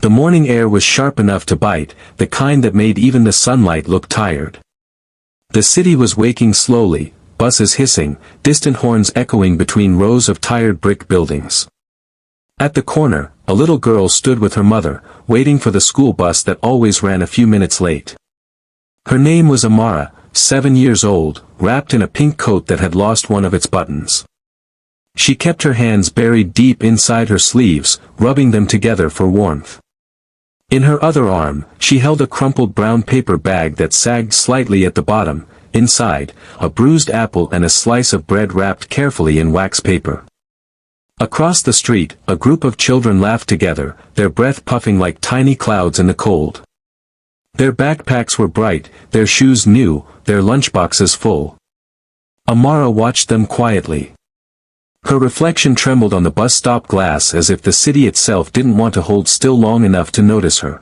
The morning air was sharp enough to bite, the kind that made even the sunlight look tired. The city was waking slowly, buses hissing, distant horns echoing between rows of tired brick buildings. At the corner, a little girl stood with her mother, waiting for the school bus that always ran a few minutes late. Her name was Amara, 7 years old, wrapped in a pink coat that had lost one of its buttons. She kept her hands buried deep inside her sleeves, rubbing them together for warmth. In her other arm, she held a crumpled brown paper bag that sagged slightly at the bottom, inside, a bruised apple and a slice of bread wrapped carefully in wax paper. Across the street, a group of children laughed together, their breath puffing like tiny clouds in the cold. Their backpacks were bright, their shoes new, their lunchboxes full. Amara watched them quietly. Her reflection trembled on the bus stop glass as if the city itself didn't want to hold still long enough to notice her.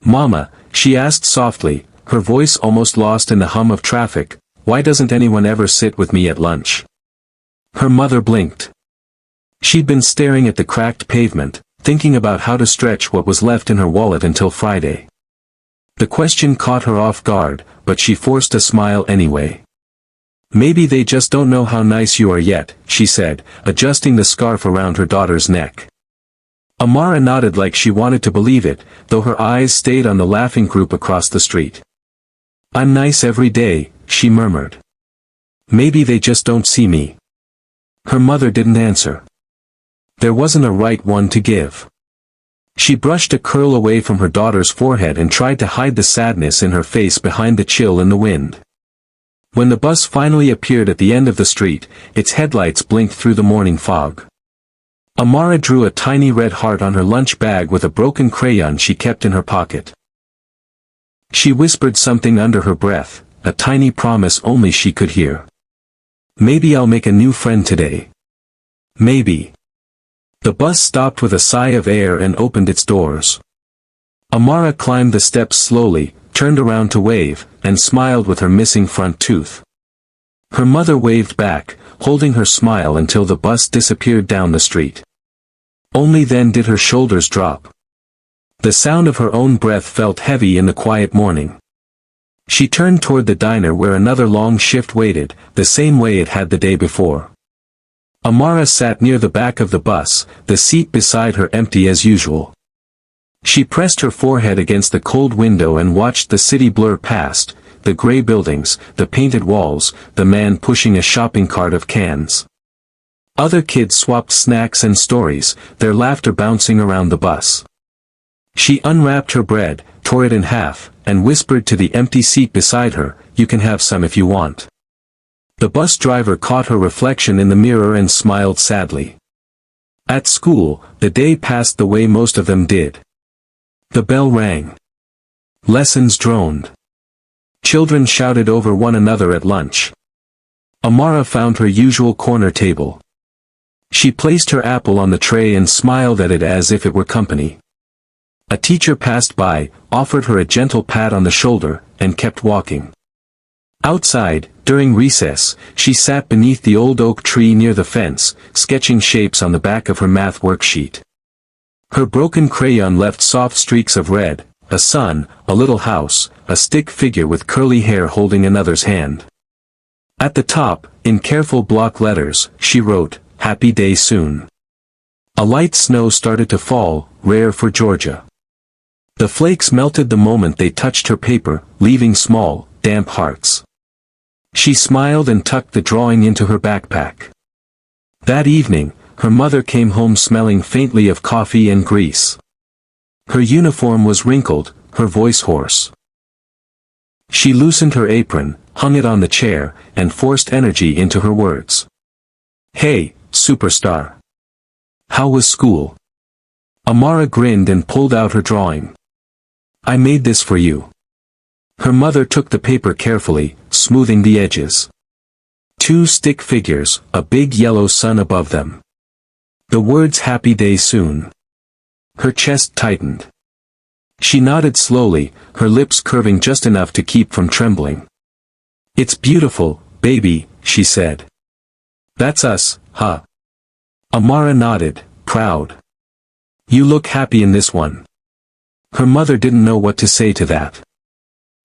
"Mama," she asked softly, her voice almost lost in the hum of traffic, "why doesn't anyone ever sit with me at lunch?" Her mother blinked. She'd been staring at the cracked pavement, thinking about how to stretch what was left in her wallet until Friday. The question caught her off guard, but she forced a smile anyway. "Maybe they just don't know how nice you are yet," she said, adjusting the scarf around her daughter's neck. Amara nodded like she wanted to believe it, though her eyes stayed on the laughing group across the street. "I'm nice every day," she murmured. "Maybe they just don't see me." Her mother didn't answer. There wasn't a right one to give. She brushed a curl away from her daughter's forehead and tried to hide the sadness in her face behind the chill in the wind. When the bus finally appeared at the end of the street, its headlights blinked through the morning fog. Amara drew a tiny red heart on her lunch bag with a broken crayon she kept in her pocket. She whispered something under her breath, a tiny promise only she could hear. "Maybe I'll make a new friend today. Maybe." The bus stopped with a sigh of air and opened its doors. Amara climbed the steps slowly, turned around to wave, and smiled with her missing front tooth. Her mother waved back, holding her smile until the bus disappeared down the street. Only then did her shoulders drop. The sound of her own breath felt heavy in the quiet morning. She turned toward the diner where another long shift waited, the same way it had the day before. Amara sat near the back of the bus, the seat beside her empty as usual. She pressed her forehead against the cold window and watched the city blur past, the gray buildings, the painted walls, the man pushing a shopping cart of cans. Other kids swapped snacks and stories, their laughter bouncing around the bus. She unwrapped her bread, tore it in half, and whispered to the empty seat beside her, "You can have some if you want." The bus driver caught her reflection in the mirror and smiled sadly. At school, the day passed the way most of them did. The bell rang. Lessons droned. Children shouted over one another at lunch. Amara found her usual corner table. She placed her apple on the tray and smiled at it as if it were company. A teacher passed by, offered her a gentle pat on the shoulder, and kept walking. Outside, during recess, she sat beneath the old oak tree near the fence, sketching shapes on the back of her math worksheet. Her broken crayon left soft streaks of red, a sun, a little house, a stick figure with curly hair holding another's hand. At the top, in careful block letters, she wrote, "Happy day soon." A light snow started to fall, rare for Georgia. The flakes melted the moment they touched her paper, leaving small, damp hearts. She smiled and tucked the drawing into her backpack. That evening, her mother came home smelling faintly of coffee and grease. Her uniform was wrinkled, her voice hoarse. She loosened her apron, hung it on the chair, and forced energy into her words. "Hey, superstar. How was school?" Amara grinned and pulled out her drawing. "I made this for you." Her mother took the paper carefully, smoothing the edges. Two stick figures, a big yellow sun above them. The words "Happy day soon." Her chest tightened. She nodded slowly, her lips curving just enough to keep from trembling. "It's beautiful, baby," she said. "That's us, huh?" Amara nodded, proud. "You look happy in this one." Her mother didn't know what to say to that.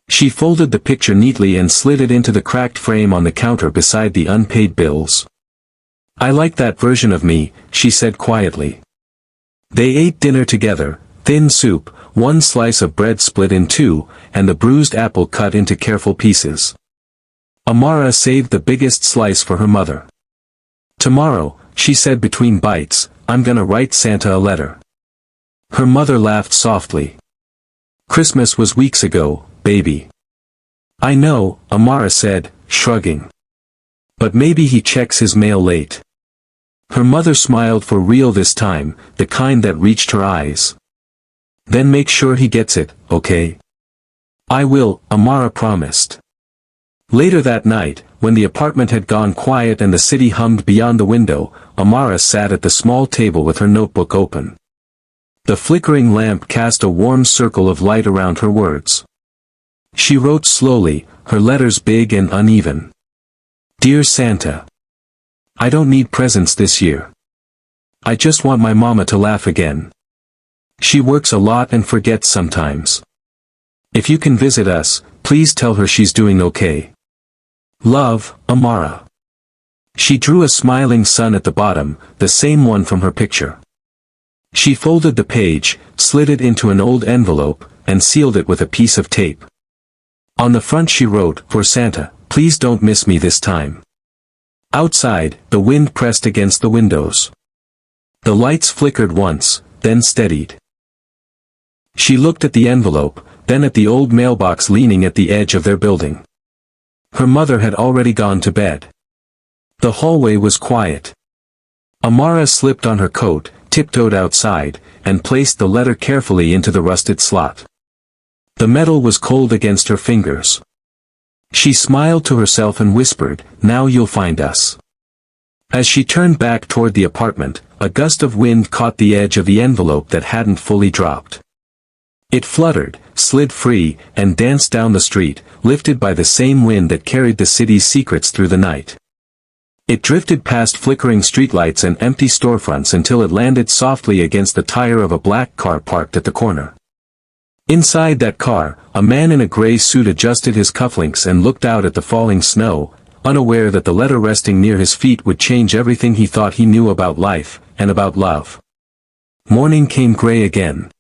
She folded the picture neatly and slid it into the cracked frame on the counter beside the unpaid bills. "I like that version of me," she said quietly. They ate dinner together, thin soup, one slice of bread split in two, and the bruised apple cut into careful pieces. Amara saved the biggest slice for her mother. "Tomorrow," she said between bites, "I'm gonna write Santa a letter." Her mother laughed softly. "Christmas was weeks ago, baby." "I know," Amara said, shrugging. "But maybe he checks his mail late." Her mother smiled for real this time, the kind that reached her eyes. "Then make sure he gets it, okay?" "I will," Amara promised. Later that night, when the apartment had gone quiet and the city hummed beyond the window, Amara sat at the small table with her notebook open. The flickering lamp cast a warm circle of light around her words. She wrote slowly, her letters big and uneven. "Dear Santa, I don't need presents this year. I just want my mama to laugh again. She works a lot and forgets sometimes. If you can visit us, please tell her she's doing okay. Love, Amara." She drew a smiling sun at the bottom, the same one from her picture. She folded the page, slid it into an old envelope, and sealed it with a piece of tape. On the front she wrote, "For Santa, please don't miss me this time." Outside, the wind pressed against the windows. The lights flickered once, then steadied. She looked at the envelope, then at the old mailbox leaning at the edge of their building. Her mother had already gone to bed. The hallway was quiet. Amara slipped on her coat, tiptoed outside, and placed the letter carefully into the rusted slot. The metal was cold against her fingers. She smiled to herself and whispered, "Now you'll find us." As she turned back toward the apartment, a gust of wind caught the edge of the envelope that hadn't fully dropped. It fluttered, slid free, and danced down the street, lifted by the same wind that carried the city's secrets through the night. It drifted past flickering streetlights and empty storefronts until it landed softly against the tire of a black car parked at the corner. Inside that car, a man in a gray suit adjusted his cufflinks and looked out at the falling snow, unaware that the letter resting near his feet would change everything he thought he knew about life, and about love. Morning came gray again.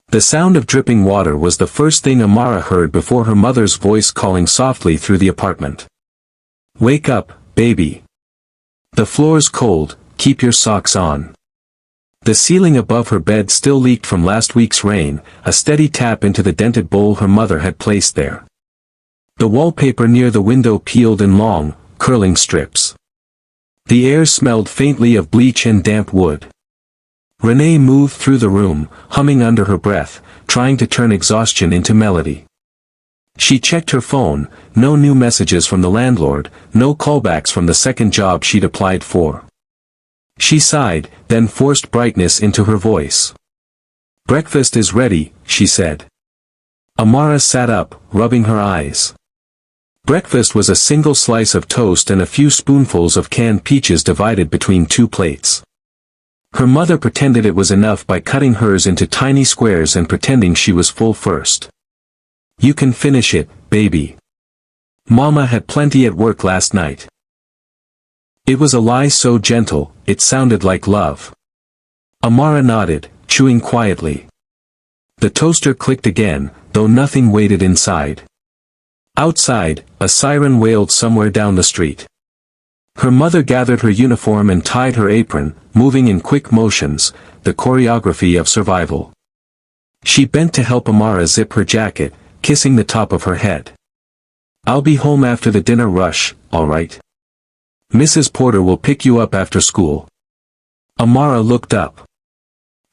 The sound of dripping water was the first thing Amara heard before her mother's voice calling softly through the apartment. "Wake up, baby. The floor's cold, keep your socks on." The ceiling above her bed still leaked from last week's rain, a steady tap into the dented bowl her mother had placed there. The wallpaper near the window peeled in long, curling strips. The air smelled faintly of bleach and damp wood. Renee moved through the room, humming under her breath, trying to turn exhaustion into melody. She checked her phone, no new messages from the landlord, no callbacks from the second job she'd applied for. She sighed, then forced brightness into her voice. "Breakfast is ready," she said. Amara sat up, rubbing her eyes. Breakfast was a single slice of toast and a few spoonfuls of canned peaches divided between two plates. Her mother pretended it was enough by cutting hers into tiny squares and pretending she was full first. "You can finish it, baby. Mama had plenty at work last night." It was a lie so gentle, it sounded like love. Amara nodded, chewing quietly. The toaster clicked again, though nothing waited inside. Outside, a siren wailed somewhere down the street. Her mother gathered her uniform and tied her apron, moving in quick motions, the choreography of survival. She bent to help Amara zip her jacket, kissing the top of her head. "I'll be home after the dinner rush, all right? Mrs. Porter will pick you up after school." Amara looked up.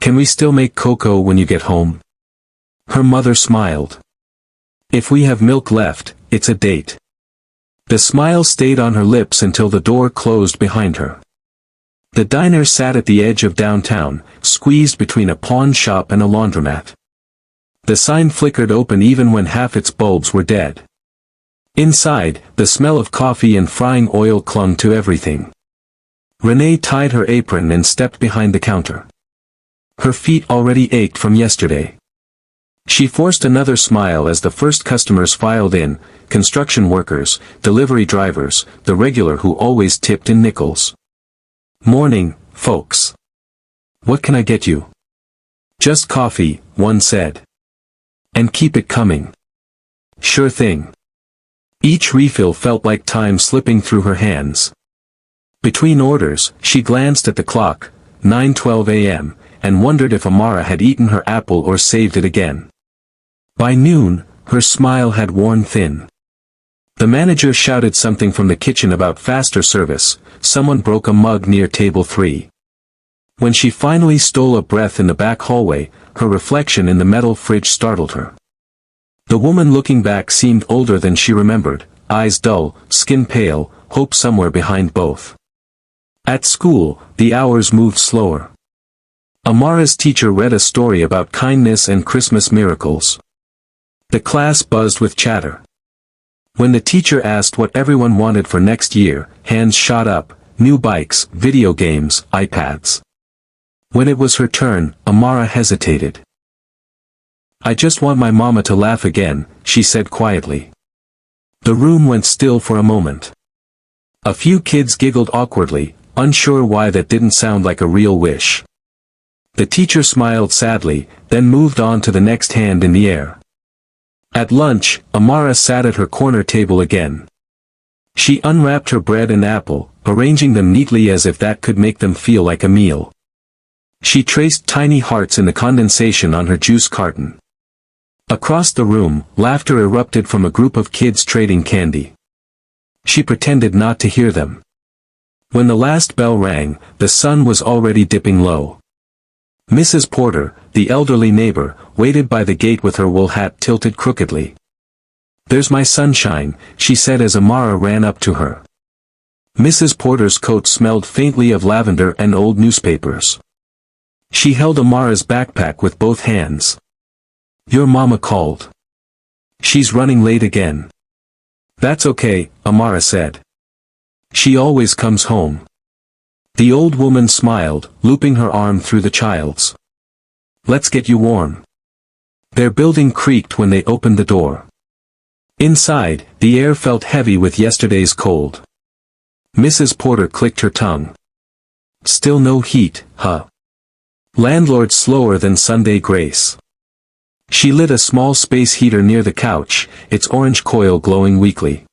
"Can we still make cocoa when you get home?" Her mother smiled. "If we have milk left, it's a date." The smile stayed on her lips until the door closed behind her. The diner sat at the edge of downtown, squeezed between a pawn shop and a laundromat. The sign flickered open even when half its bulbs were dead. Inside, the smell of coffee and frying oil clung to everything. Renee tied her apron and stepped behind the counter. Her feet already ached from yesterday. She forced another smile as the first customers filed in, construction workers, delivery drivers, the regular who always tipped in nickels. "Morning, folks. What can I get you?" "Just coffee," one said. "And keep it coming." "Sure thing." Each refill felt like time slipping through her hands. Between orders, she glanced at the clock, 9:12 a.m., and wondered if Amara had eaten her apple or saved it again. By noon, her smile had worn thin. The manager shouted something from the kitchen about faster service. Someone broke a mug near table 3. When she finally stole a breath in the back hallway, her reflection in the metal fridge startled her. The woman looking back seemed older than she remembered, eyes dull, skin pale, hope somewhere behind both. At school, the hours moved slower. Amara's teacher read a story about kindness and Christmas miracles. The class buzzed with chatter. When the teacher asked what everyone wanted for next year, hands shot up: new bikes, video games, iPads. When it was her turn, Amara hesitated. "I just want my mama to laugh again," she said quietly. The room went still for a moment. A few kids giggled awkwardly, unsure why that didn't sound like a real wish. The teacher smiled sadly, then moved on to the next hand in the air. At lunch, Amara sat at her corner table again. She unwrapped her bread and apple, arranging them neatly as if that could make them feel like a meal. She traced tiny hearts in the condensation on her juice carton. Across the room, laughter erupted from a group of kids trading candy. She pretended not to hear them. When the last bell rang, the sun was already dipping low. Mrs. Porter, the elderly neighbor, waited by the gate with her wool hat tilted crookedly. "There's my sunshine," she said as Amara ran up to her. Mrs. Porter's coat smelled faintly of lavender and old newspapers. She held Amara's backpack with both hands. "Your mama called. She's running late again." "That's okay," Amara said. "She always comes home." The old woman smiled, looping her arm through the child's. "Let's get you warm." Their building creaked when they opened the door. Inside, the air felt heavy with yesterday's cold. Mrs. Porter clicked her tongue. "Still no heat, huh? Landlord slower than Sunday grace." She lit a small space heater near the couch, its orange coil glowing weakly.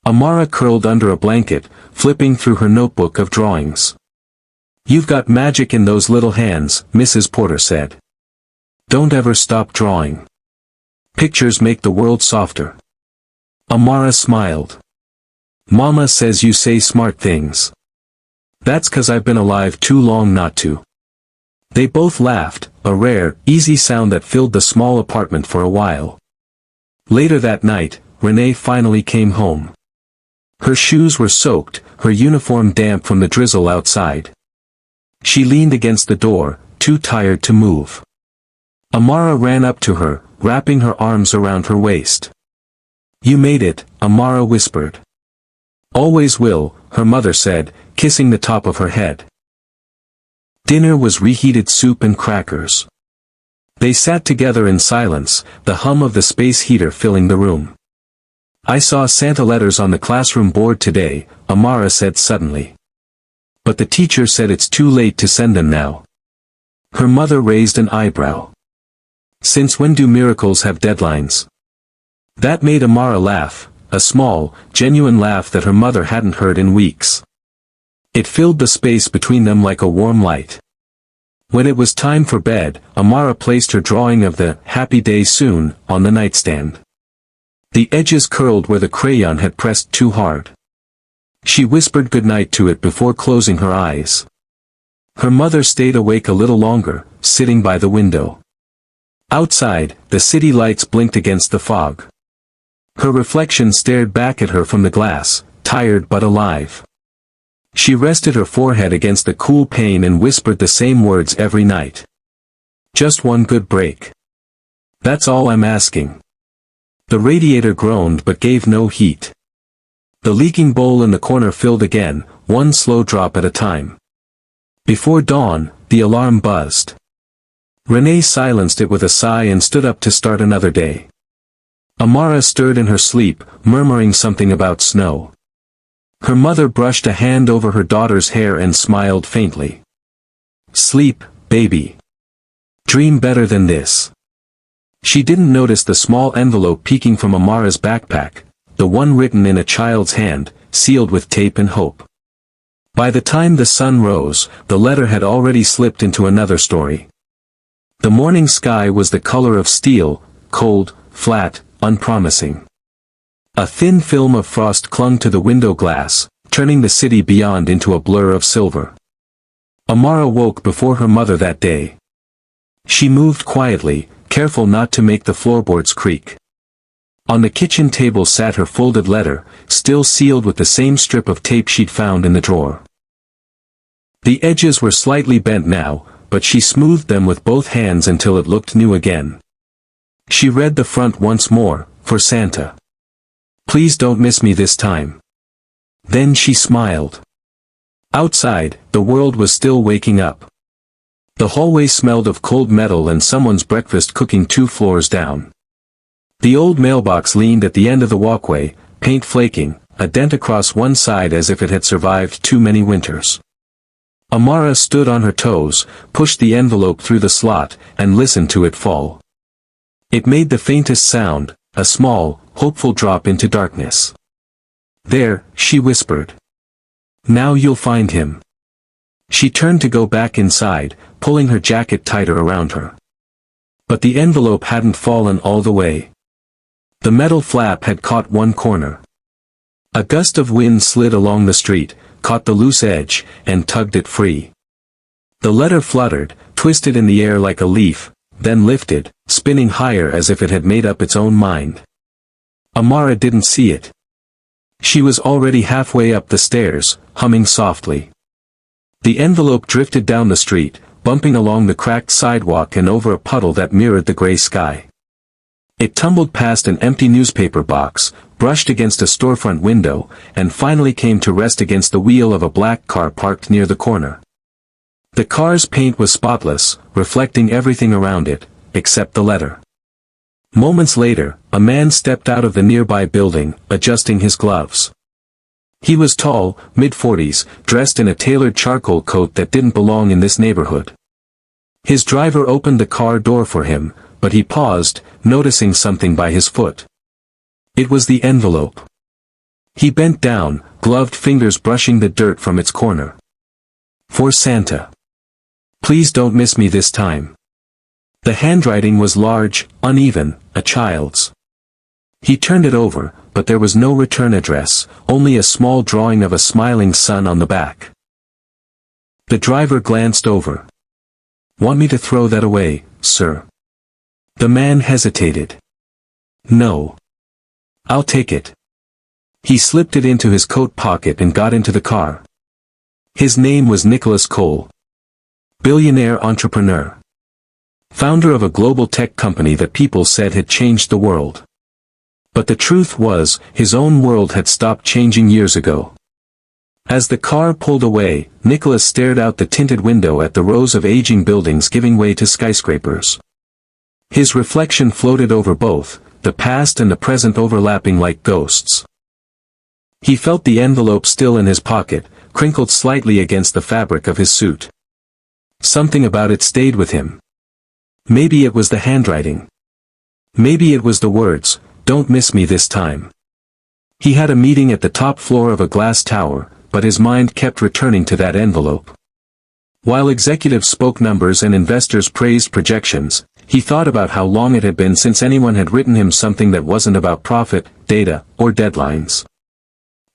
Amara curled under a blanket, flipping through her notebook of drawings. "You've got magic in those little hands," Mrs. Porter said. "Don't ever stop drawing. Pictures make the world softer." Amara smiled. "Mama says you say smart things." "That's 'cause I've been alive too long not to." They both laughed, a rare, easy sound that filled the small apartment for a while. Later that night, Renee finally came home. Her shoes were soaked, her uniform damp from the drizzle outside. She leaned against the door, too tired to move. Amara ran up to her, wrapping her arms around her waist. "You made it," Amara whispered. "Always will," her mother said, kissing the top of her head. Dinner was reheated soup and crackers. They sat together in silence, the hum of the space heater filling the room. "I saw Santa letters on the classroom board today," Amara said suddenly. "But the teacher said it's too late to send them now." Her mother raised an eyebrow. "Since when do miracles have deadlines?" That made Amara laugh, a small, genuine laugh that her mother hadn't heard in weeks. It filled the space between them like a warm light. When it was time for bed, Amara placed her drawing of the "Happy Day Soon" on the nightstand. The edges curled where the crayon had pressed too hard. She whispered goodnight to it before closing her eyes. Her mother stayed awake a little longer, sitting by the window. Outside, the city lights blinked against the fog. Her reflection stared back at her from the glass, tired but alive. She rested her forehead against the cool pane and whispered the same words every night. "Just one good break. That's all I'm asking." The radiator groaned but gave no heat. The leaking bowl in the corner filled again, one slow drop at a time. Before dawn, the alarm buzzed. Renee silenced it with a sigh and stood up to start another day. Amara stirred in her sleep, murmuring something about snow. Her mother brushed a hand over her daughter's hair and smiled faintly. Sleep, baby. Dream better than this. She didn't notice the small envelope peeking from Amara's backpack, the one written in a child's hand, sealed with tape and hope. By the time the sun rose, the letter had already slipped into another story. The morning sky was the color of steel, cold, flat, unpromising. A thin film of frost clung to the window glass, turning the city beyond into a blur of silver. Amara woke before her mother that day. She moved quietly, careful not to make the floorboards creak. On the kitchen table sat her folded letter, still sealed with the same strip of tape she'd found in the drawer. The edges were slightly bent now, but she smoothed them with both hands until it looked new again. She read the front once more, for Santa. Please don't miss me this time. Then she smiled. Outside, the world was still waking up. The hallway smelled of cold metal and someone's breakfast cooking 2 floors down. The old mailbox leaned at the end of the walkway, paint flaking, a dent across one side as if it had survived too many winters. Amara stood on her toes, pushed the envelope through the slot, and listened to it fall. It made the faintest sound, a small, hopeful drop into darkness. There, she whispered. Now you'll find him. She turned to go back inside, pulling her jacket tighter around her. But the envelope hadn't fallen all the way. The metal flap had caught one corner. A gust of wind slid along the street, caught the loose edge, and tugged it free. The letter fluttered, twisted in the air like a leaf, then lifted, spinning higher as if it had made up its own mind. Amara didn't see it. She was already halfway up the stairs, humming softly. The envelope drifted down the street, bumping along the cracked sidewalk and over a puddle that mirrored the gray sky. It tumbled past an empty newspaper box, brushed against a storefront window, and finally came to rest against the wheel of a black car parked near the corner. The car's paint was spotless, reflecting everything around it, except the letter. Moments later, a man stepped out of the nearby building, adjusting his gloves. He was tall, mid-40s, dressed in a tailored charcoal coat that didn't belong in this neighborhood. His driver opened the car door for him, but he paused, noticing something by his foot. It was the envelope. He bent down, gloved fingers brushing the dirt from its corner. For Santa. Please don't miss me this time. The handwriting was large, uneven, a child's. He turned it over, but there was no return address, only a small drawing of a smiling sun on the back. The driver glanced over. Want me to throw that away, sir? The man hesitated. No. I'll take it. He slipped it into his coat pocket and got into the car. His name was Nicholas Cole. Billionaire entrepreneur. Founder of a global tech company that people said had changed the world. But the truth was, his own world had stopped changing years ago. As the car pulled away, Nicholas stared out the tinted window at the rows of aging buildings giving way to skyscrapers. His reflection floated over both, the past and the present overlapping like ghosts. He felt the envelope still in his pocket, crinkled slightly against the fabric of his suit. Something about it stayed with him. Maybe it was the handwriting. Maybe it was the words, "Don't miss me this time." He had a meeting at the top floor of a glass tower, but his mind kept returning to that envelope. While executives spoke numbers and investors praised projections, he thought about how long it had been since anyone had written him something that wasn't about profit, data, or deadlines.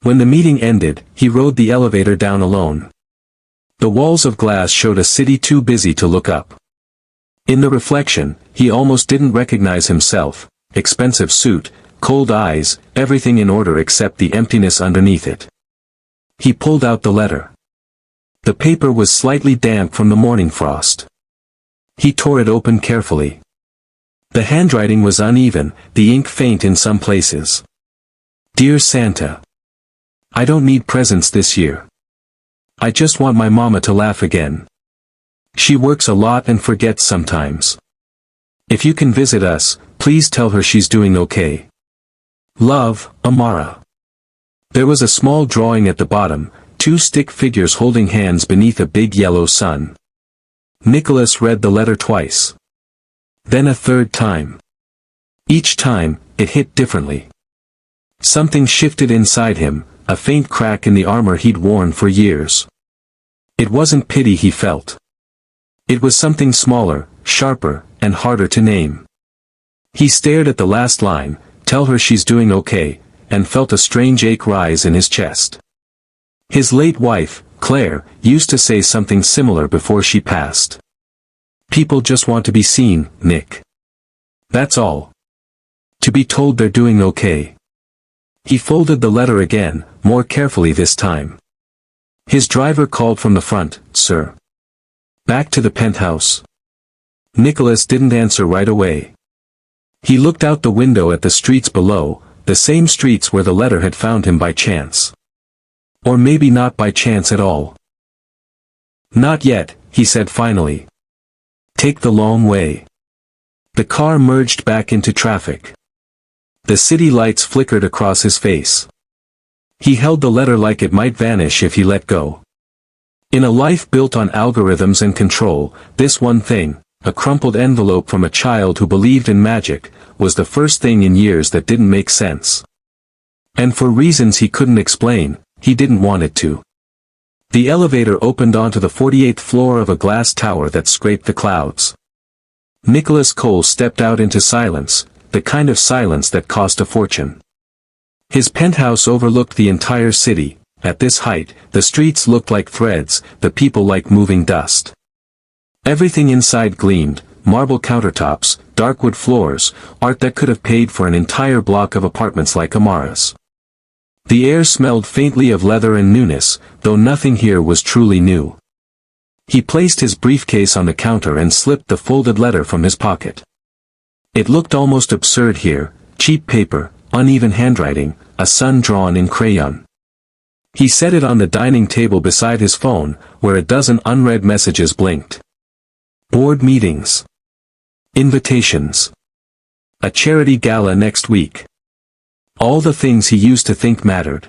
When the meeting ended, he rode the elevator down alone. The walls of glass showed a city too busy to look up. In the reflection, he almost didn't recognize himself. Expensive suit, cold eyes, everything in order except the emptiness underneath it. He pulled out the letter. The paper was slightly damp from the morning frost. He tore it open carefully. The handwriting was uneven, the ink faint in some places. Dear Santa. I don't need presents this year. I just want my mama to laugh again. She works a lot and forgets sometimes. If you can visit us, please tell her she's doing okay. Love, Amara. There was a small drawing at the bottom, two stick figures holding hands beneath a big yellow sun. Nicholas read the letter twice. Then a third time. Each time, it hit differently. Something shifted inside him, a faint crack in the armor he'd worn for years. It wasn't pity he felt. It was something smaller, sharper, and harder to name. He stared at the last line, "Tell her she's doing okay," and felt a strange ache rise in his chest. His late wife, Claire, used to say something similar before she passed. People just want to be seen, Nick. That's all. To be told they're doing okay. He folded the letter again, more carefully this time. His driver called from the front, "Sir. Back to the penthouse?" Nicholas didn't answer right away. He looked out the window at the streets below, the same streets where the letter had found him by chance. Or maybe not by chance at all. "Not yet," he said finally. "Take the long way." The car merged back into traffic. The city lights flickered across his face. He held the letter like it might vanish if he let go. In a life built on algorithms and control, this one thing, a crumpled envelope from a child who believed in magic, was the first thing in years that didn't make sense. And for reasons he couldn't explain, he didn't want it to. The elevator opened onto the 48th floor of a glass tower that scraped the clouds. Nicholas Cole stepped out into silence, the kind of silence that cost a fortune. His penthouse overlooked the entire city. At this height, the streets looked like threads, the people like moving dust. Everything inside gleamed, marble countertops, dark wood floors, art that could have paid for an entire block of apartments like Amara's. The air smelled faintly of leather and newness, though nothing here was truly new. He placed his briefcase on the counter and slipped the folded letter from his pocket. It looked almost absurd here, cheap paper, uneven handwriting, a sun drawn in crayon. He set it on the dining table beside his phone, where a dozen unread messages blinked. Board meetings. Invitations. A charity gala next week. All the things he used to think mattered.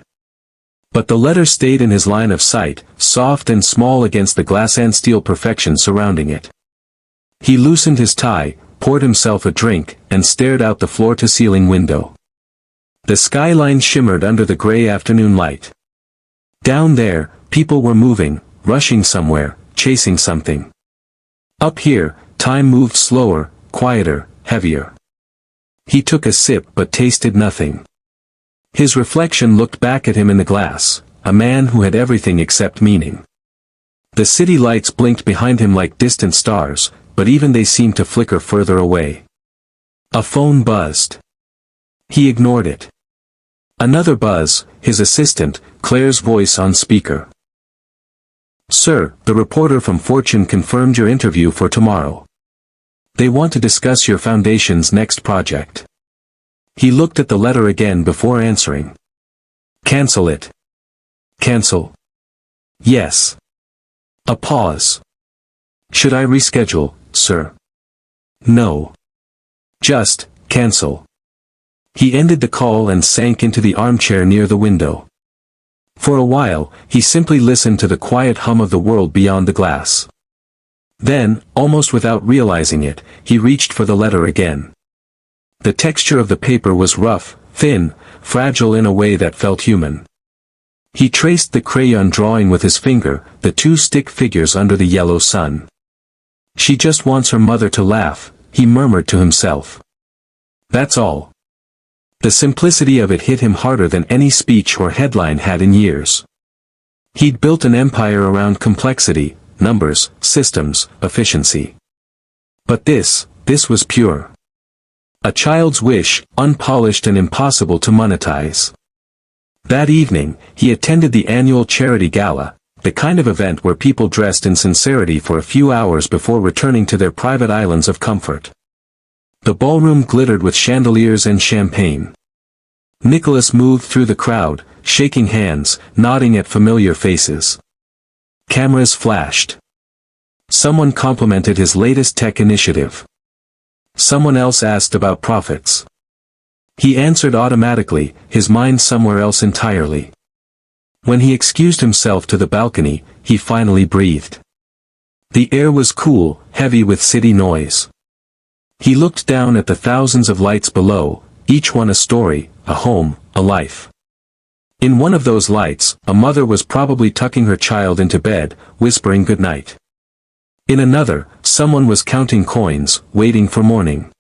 But the letter stayed in his line of sight, soft and small against the glass and steel perfection surrounding it. He loosened his tie, poured himself a drink, and stared out the floor-to-ceiling window. The skyline shimmered under the gray afternoon light. Down there, people were moving, rushing somewhere, chasing something. Up here, time moved slower, quieter, heavier. He took a sip but tasted nothing. His reflection looked back at him in the glass, a man who had everything except meaning. The city lights blinked behind him like distant stars, but even they seemed to flicker further away. A phone buzzed. He ignored it. Another buzz, his assistant, Claire's voice on speaker. "Sir, the reporter from Fortune confirmed your interview for tomorrow. They want to discuss your foundation's next project." He looked at the letter again before answering. "Cancel it." "Cancel?" "Yes." A pause. "Should I reschedule, sir?" "No. Just, cancel." He ended the call and sank into the armchair near the window. For a while, he simply listened to the quiet hum of the world beyond the glass. Then, almost without realizing it, he reached for the letter again. The texture of the paper was rough, thin, fragile in a way that felt human. He traced the crayon drawing with his finger, the two stick figures under the yellow sun. "She just wants her mother to laugh," he murmured to himself. "That's all." The simplicity of it hit him harder than any speech or headline had in years. He'd built an empire around complexity, numbers, systems, efficiency. But this was pure. A child's wish, unpolished and impossible to monetize. That evening, he attended the annual charity gala, the kind of event where people dressed in sincerity for a few hours before returning to their private islands of comfort. The ballroom glittered with chandeliers and champagne. Nicholas moved through the crowd, shaking hands, nodding at familiar faces. Cameras flashed. Someone complimented his latest tech initiative. Someone else asked about profits. He answered automatically, his mind somewhere else entirely. When he excused himself to the balcony, he finally breathed. The air was cool, heavy with city noise. He looked down at the thousands of lights below, each one a story, a home, a life. In one of those lights, a mother was probably tucking her child into bed, whispering goodnight. In another, someone was counting coins, waiting for morning.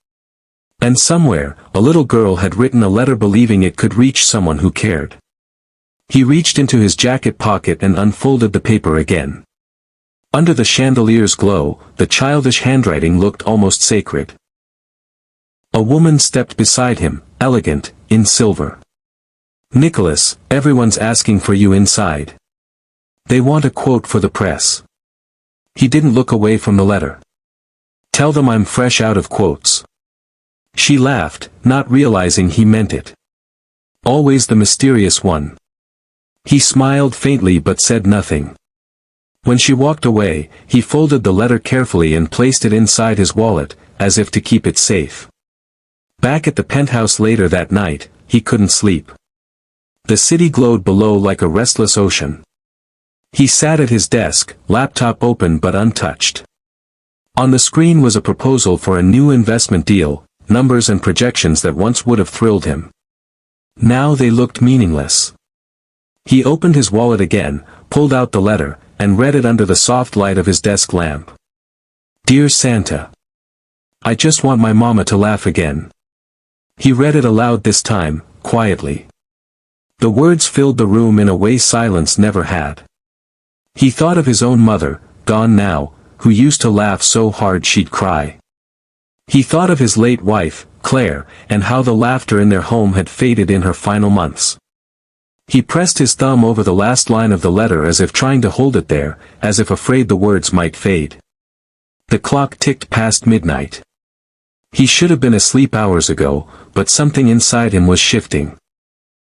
And somewhere, a little girl had written a letter believing it could reach someone who cared. He reached into his jacket pocket and unfolded the paper again. Under the chandelier's glow, the childish handwriting looked almost sacred. A woman stepped beside him, elegant, in silver. "Nicholas, everyone's asking for you inside. They want a quote for the press." He didn't look away from the letter. "Tell them I'm fresh out of quotes." She laughed, not realizing he meant it. Always the mysterious one. He smiled faintly but said nothing. When she walked away, he folded the letter carefully and placed it inside his wallet, as if to keep it safe. Back at the penthouse later that night, he couldn't sleep. The city glowed below like a restless ocean. He sat at his desk, laptop open but untouched. On the screen was a proposal for a new investment deal, numbers and projections that once would have thrilled him. Now they looked meaningless. He opened his wallet again, pulled out the letter, and read it under the soft light of his desk lamp. "Dear Santa. I just want my mama to laugh again." He read it aloud this time, quietly. The words filled the room in a way silence never had. He thought of his own mother, gone now, who used to laugh so hard she'd cry. He thought of his late wife, Claire, and how the laughter in their home had faded in her final months. He pressed his thumb over the last line of the letter as if trying to hold it there, as if afraid the words might fade. The clock ticked past midnight. He should have been asleep hours ago, but something inside him was shifting.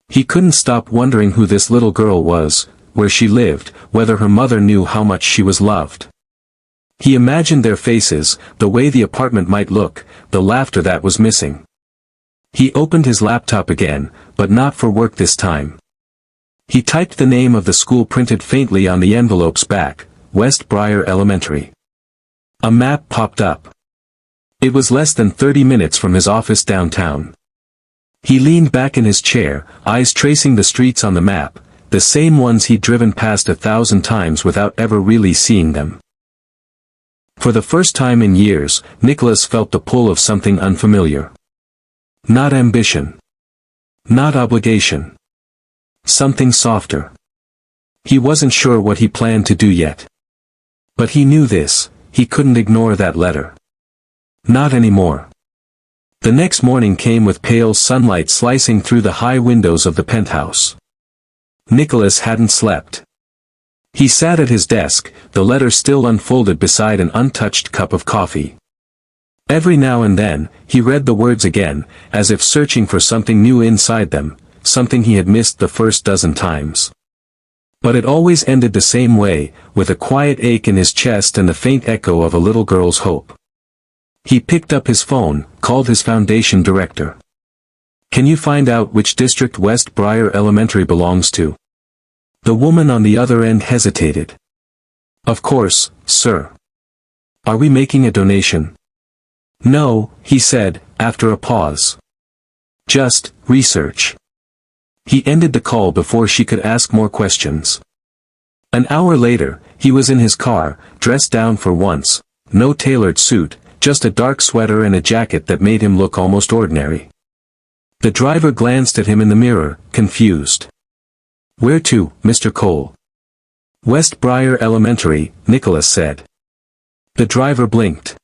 He couldn't stop wondering who this little girl was, where she lived, whether her mother knew how much she was loved. He imagined their faces, the way the apartment might look, the laughter that was missing. He opened his laptop again, but not for work this time. He typed the name of the school printed faintly on the envelope's back, West Briar Elementary. A map popped up. It was less than 30 minutes from his office downtown. He leaned back in his chair, eyes tracing the streets on the map, the same ones he'd driven past 1,000 times without ever really seeing them. For the first time in years, Nicholas felt the pull of something unfamiliar. Not ambition. Not obligation. Something softer. He wasn't sure what he planned to do yet. But he knew this, he couldn't ignore that letter. Not anymore. The next morning came with pale sunlight slicing through the high windows of the penthouse. Nicholas hadn't slept. He sat at his desk, the letter still unfolded beside an untouched cup of coffee. Every now and then, he read the words again, as if searching for something new inside them, something he had missed the first dozen times. But it always ended the same way, with a quiet ache in his chest and the faint echo of a little girl's hope. He picked up his phone, called his foundation director. "Can you find out which district West Briar Elementary belongs to?" The woman on the other end hesitated. "Of course, sir. Are we making a donation?" "No," he said, after a pause. "Just research." He ended the call before she could ask more questions. An hour later, he was in his car, dressed down for once, no tailored suit, just a dark sweater and a jacket that made him look almost ordinary. The driver glanced at him in the mirror, confused. "Where to, Mr. Cole?" "West Briar Elementary," Nicholas said. The driver blinked.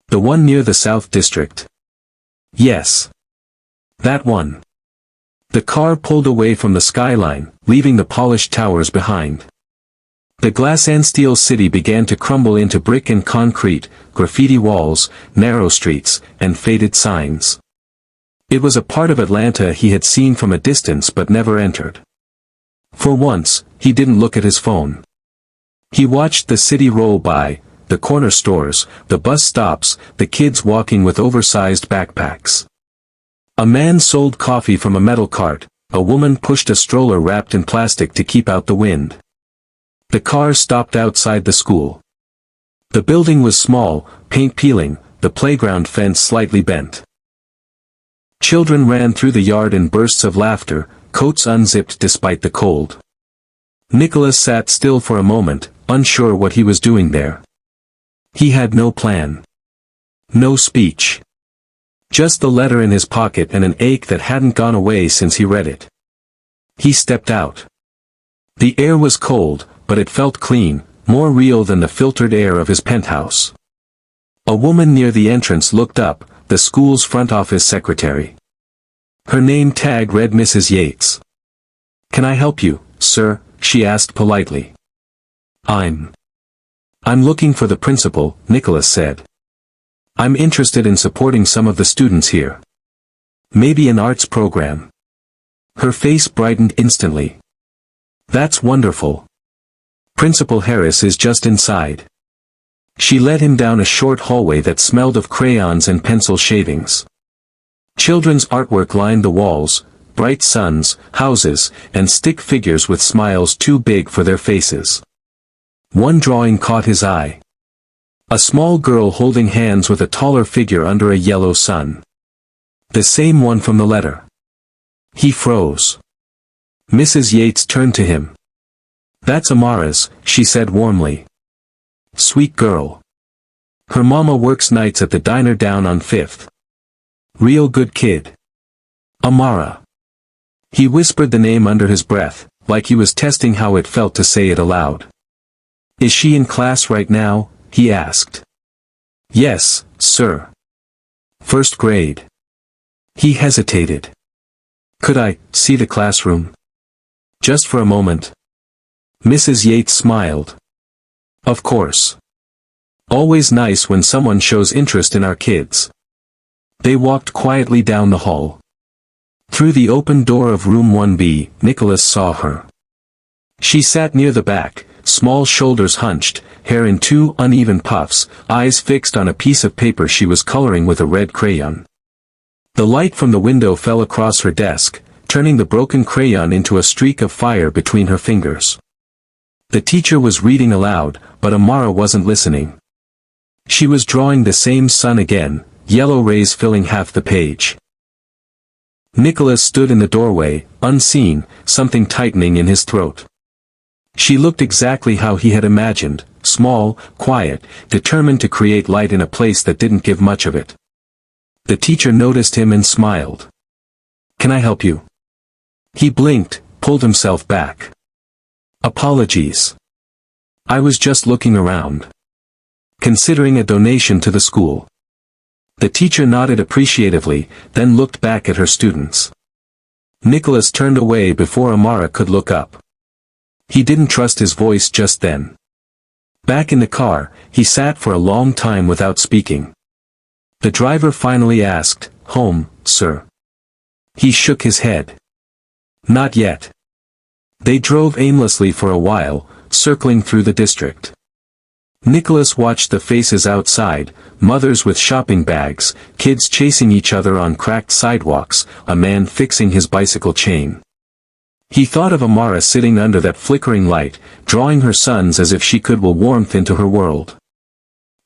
"The one near the South District?" "Yes. That one." The car pulled away from the skyline, leaving the polished towers behind. The glass and steel city began to crumble into brick and concrete, graffiti walls, narrow streets, and faded signs. It was a part of Atlanta he had seen from a distance but never entered. For once, he didn't look at his phone. He watched the city roll by, the corner stores, the bus stops, the kids walking with oversized backpacks. A man sold coffee from a metal cart, a woman pushed a stroller wrapped in plastic to keep out the wind. The cars stopped outside the school. The building was small, paint peeling, the playground fence slightly bent. Children ran through the yard in bursts of laughter, coats unzipped despite the cold. Nicholas sat still for a moment, unsure what he was doing there. He had no plan. No speech. Just the letter in his pocket and an ache that hadn't gone away since he read it. He stepped out. The air was cold, but it felt clean, more real than the filtered air of his penthouse. A woman near the entrance looked up, the school's front office secretary. Her name tag read Mrs. Yates. "Can I help you, sir?" she asked politely. I'm looking for the principal," Nicholas said. "I'm interested in supporting some of the students here. Maybe an arts program." Her face brightened instantly. "That's wonderful. Principal Harris is just inside." She led him down a short hallway that smelled of crayons and pencil shavings. Children's artwork lined the walls, bright suns, houses, and stick figures with smiles too big for their faces. One drawing caught his eye. A small girl holding hands with a taller figure under a yellow sun. The same one from the letter. He froze. Mrs. Yates turned to him. "That's Amara's," she said warmly. "Sweet girl. Her mama works nights at the diner down on 5th. Real good kid. Amara." He whispered the name under his breath, like he was testing how it felt to say it aloud. "Is she in class right now?" he asked. "Yes, sir. First grade." He hesitated. "Could I see the classroom? Just for a moment?" Mrs. Yates smiled. "Of course. Always nice when someone shows interest in our kids." They walked quietly down the hall. Through the open door of room 1B, Nicholas saw her. She sat near the back, small shoulders hunched, hair in two uneven puffs, eyes fixed on a piece of paper she was coloring with a red crayon. The light from the window fell across her desk, turning the broken crayon into a streak of fire between her fingers. The teacher was reading aloud, but Amara wasn't listening. She was drawing the same sun again, yellow rays filling half the page. Nicholas stood in the doorway, unseen, something tightening in his throat. She looked exactly how he had imagined, small, quiet, determined to create light in a place that didn't give much of it. The teacher noticed him and smiled. "Can I help you?" He blinked, pulled himself back. "Apologies. I was just looking around. Considering a donation to the school." The teacher nodded appreciatively, then looked back at her students. Nicholas turned away before Amara could look up. He didn't trust his voice just then. Back in the car, he sat for a long time without speaking. The driver finally asked, "Home, sir?" He shook his head. "Not yet." They drove aimlessly for a while, circling through the district. Nicholas watched the faces outside, mothers with shopping bags, kids chasing each other on cracked sidewalks, a man fixing his bicycle chain. He thought of Amara sitting under that flickering light, drawing her sons as if she could will warmth into her world.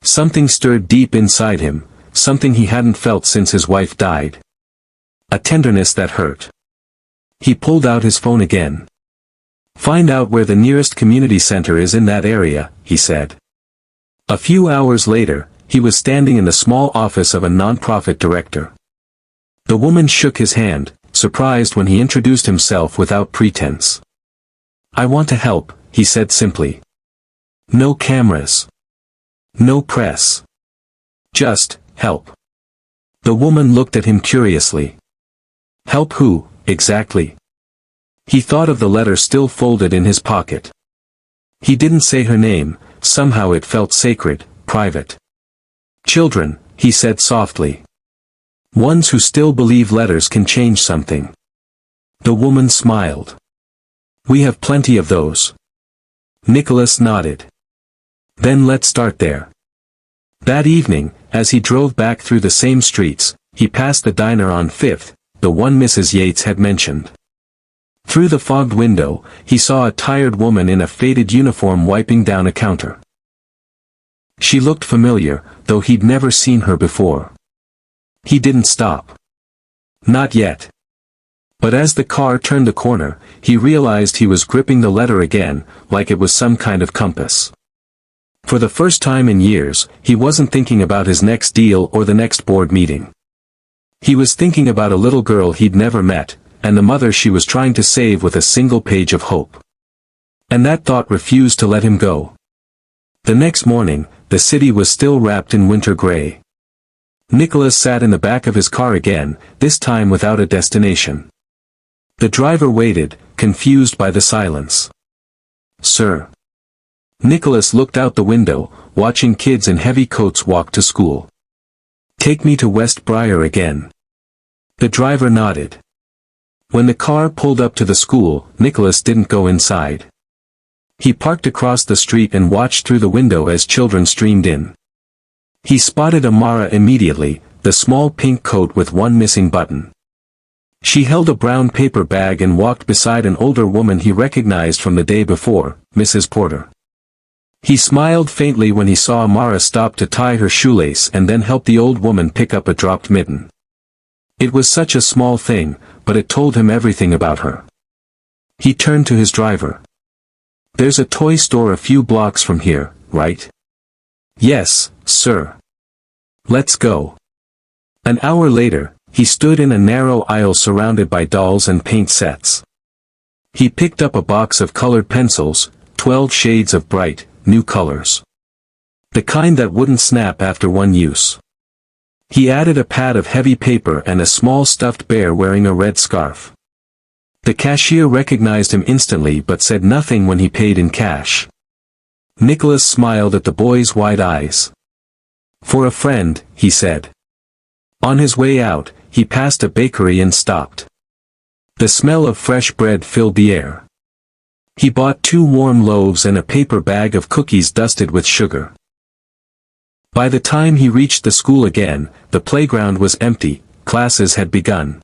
Something stirred deep inside him, something he hadn't felt since his wife died. A tenderness that hurt. He pulled out his phone again. "Find out where the nearest community center is in that area," he said. A few hours later, he was standing in the small office of a non-profit director. The woman shook his hand, surprised when he introduced himself without pretense. "I want to help," he said simply. "No cameras. No press. Just, help." The woman looked at him curiously. "Help who, exactly?" He thought of the letter still folded in his pocket. He didn't say her name, somehow it felt sacred, private. "Children," he said softly. "Ones who still believe letters can change something." The woman smiled. "We have plenty of those." Nicholas nodded. Then let's start there. That evening, as he drove back through the same streets, he passed the diner on 5th, the one Mrs. Yates had mentioned. Through the fogged window, he saw a tired woman in a faded uniform wiping down a counter. She looked familiar, though he'd never seen her before. He didn't stop. Not yet. But as the car turned the corner, he realized he was gripping the letter again, like it was some kind of compass. For the first time in years, he wasn't thinking about his next deal or the next board meeting. He was thinking about a little girl he'd never met, and the mother she was trying to save with a single page of hope. And that thought refused to let him go. The next morning, the city was still wrapped in winter gray. Nicholas sat in the back of his car again, this time without a destination. The driver waited, confused by the silence. "Sir." Nicholas looked out the window, watching kids in heavy coats walk to school. "Take me to West Briar again." The driver nodded. When the car pulled up to the school, Nicholas didn't go inside. He parked across the street and watched through the window as children streamed in. He spotted Amara immediately, the small pink coat with one missing button. She held a brown paper bag and walked beside an older woman he recognized from the day before, Mrs. Porter. He smiled faintly when he saw Amara stop to tie her shoelace and then help the old woman pick up a dropped mitten. It was such a small thing, but it told him everything about her. He turned to his driver. "There's a toy store a few blocks from here, right?" "Yes, sir." "Let's go." An hour later, he stood in a narrow aisle surrounded by dolls and paint sets. He picked up a box of colored pencils, 12 shades of bright, new colors. The kind that wouldn't snap after one use. He added a pad of heavy paper and a small stuffed bear wearing a red scarf. The cashier recognized him instantly but said nothing when he paid in cash. Nicholas smiled at the boy's wide eyes. "For a friend," he said. On his way out, he passed a bakery and stopped. The smell of fresh bread filled the air. He bought 2 warm loaves and a paper bag of cookies dusted with sugar. By the time he reached the school again, the playground was empty, classes had begun.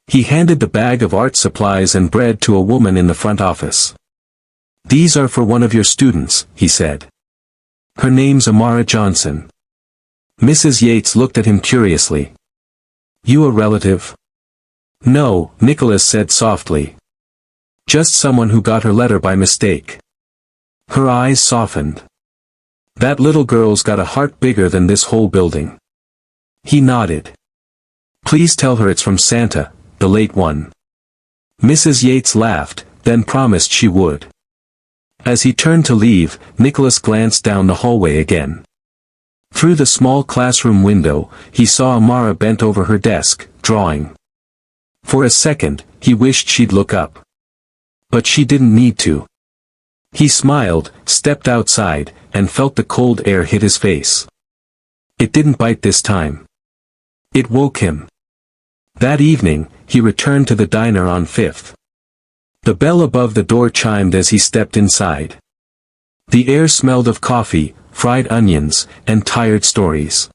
He handed the bag of art supplies and bread to a woman in the front office. "These are for one of your students," he said. "Her name's Amara Johnson." Mrs. Yates looked at him curiously. "You a relative?" "No," Nicholas said softly. "Just someone who got her letter by mistake." Her eyes softened. "That little girl's got a heart bigger than this whole building." He nodded. "Please tell her it's from Santa, the late one." Mrs. Yates laughed, then promised she would. As he turned to leave, Nicholas glanced down the hallway again. Through the small classroom window, he saw Amara bent over her desk, drawing. For a second, he wished she'd look up. But she didn't need to. He smiled, stepped outside, and felt the cold air hit his face. It didn't bite this time. It woke him. That evening, he returned to the diner on 5th. The bell above the door chimed as he stepped inside. The air smelled of coffee, fried onions, and tired stories.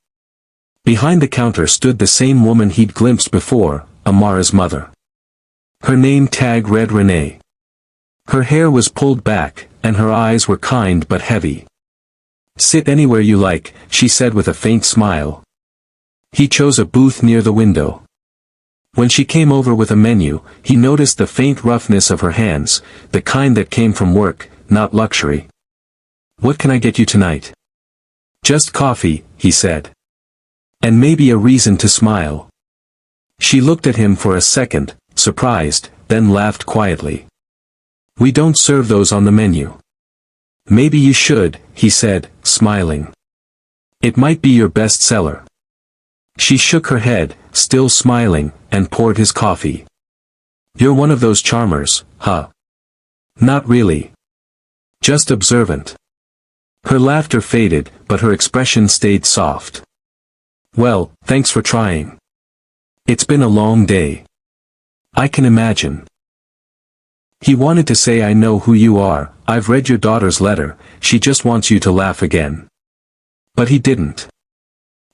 Behind the counter stood the same woman he'd glimpsed before, Amara's mother. Her name tag read Renee. Her hair was pulled back, and her eyes were kind but heavy. "Sit anywhere you like," she said with a faint smile. He chose a booth near the window. When she came over with a menu, he noticed the faint roughness of her hands, the kind that came from work, not luxury. "What can I get you tonight?" "Just coffee," he said. "And maybe a reason to smile." She looked at him for a second, surprised, then laughed quietly. "We don't serve those on the menu." "Maybe you should," he said, smiling. "It might be your best seller." She shook her head, still smiling, and poured his coffee. "You're one of those charmers, huh?" "Not really. Just observant." Her laughter faded, but her expression stayed soft. "Well, thanks for trying. It's been a long day." "I can imagine." He wanted to say, "I know who you are, I've read your daughter's letter, she just wants you to laugh again." But he didn't.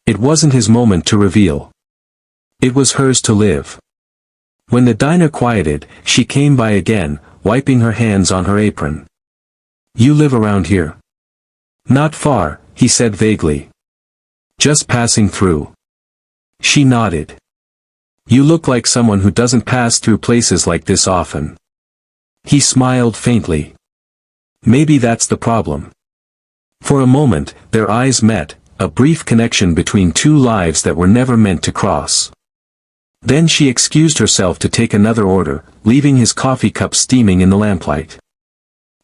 It wasn't his moment to reveal. It was hers to live. When the diner quieted, she came by again, wiping her hands on her apron. "You live around here?" "Not far," he said vaguely. "Just passing through." She nodded. "You look like someone who doesn't pass through places like this often." He smiled faintly. Maybe that's the problem. For a moment, their eyes met, a brief connection between two lives that were never meant to cross. Then she excused herself to take another order, leaving his coffee cup steaming in the lamplight.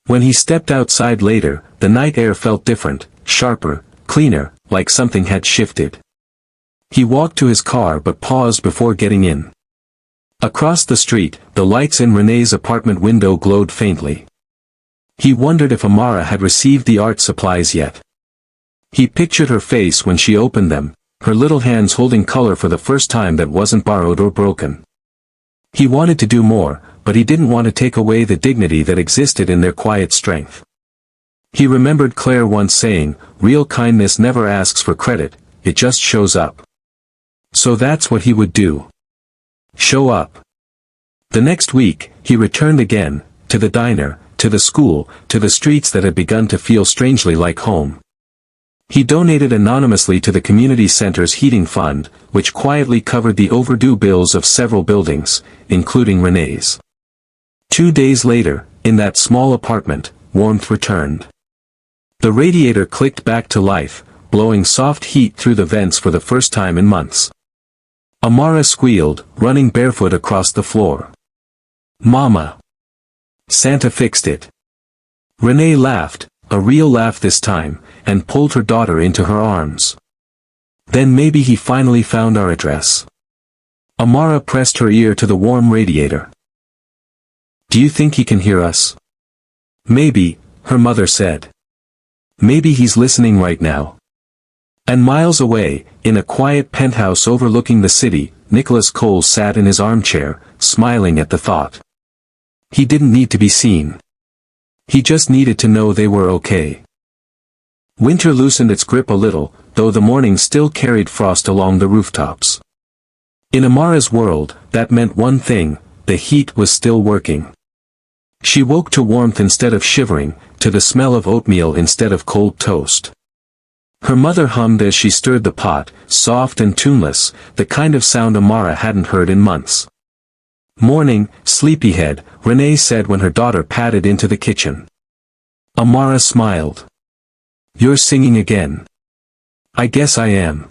When he stepped outside later, the night air felt different, sharper, cleaner, like something had shifted. He walked to his car but paused before getting in. Across the street, the lights in Renee's apartment window glowed faintly. He wondered if Amara had received the art supplies yet. He pictured her face when she opened them, her little hands holding color for the first time that wasn't borrowed or broken. He wanted to do more, but he didn't want to take away the dignity that existed in their quiet strength. He remembered Claire once saying, "Real kindness never asks for credit, it just shows up." So that's what he would do. Show up. The next week, he returned again, to the diner, to the school, to the streets that had begun to feel strangely like home. He donated anonymously to the community center's heating fund, which quietly covered the overdue bills of several buildings, including Renee's. 2 days later, in that small apartment, warmth returned. The radiator clicked back to life, blowing soft heat through the vents for the first time in months. Amara squealed, running barefoot across the floor. "Mama! Santa fixed it." Renee laughed, a real laugh this time, and pulled her daughter into her arms. "Then maybe he finally found our address." Amara pressed her ear to the warm radiator. "Do you think he can hear us?" "Maybe," her mother said. "Maybe he's listening right now." And miles away, in a quiet penthouse overlooking the city, Nicholas Cole sat in his armchair, smiling at the thought. He didn't need to be seen. He just needed to know they were okay. Winter loosened its grip a little, though the morning still carried frost along the rooftops. In Amara's world, that meant one thing, the heat was still working. She woke to warmth instead of shivering, to the smell of oatmeal instead of cold toast. Her mother hummed as she stirred the pot, soft and tuneless, the kind of sound Amara hadn't heard in months. "Morning, sleepyhead," Renee said when her daughter padded into the kitchen. Amara smiled. "You're singing again." "I guess I am."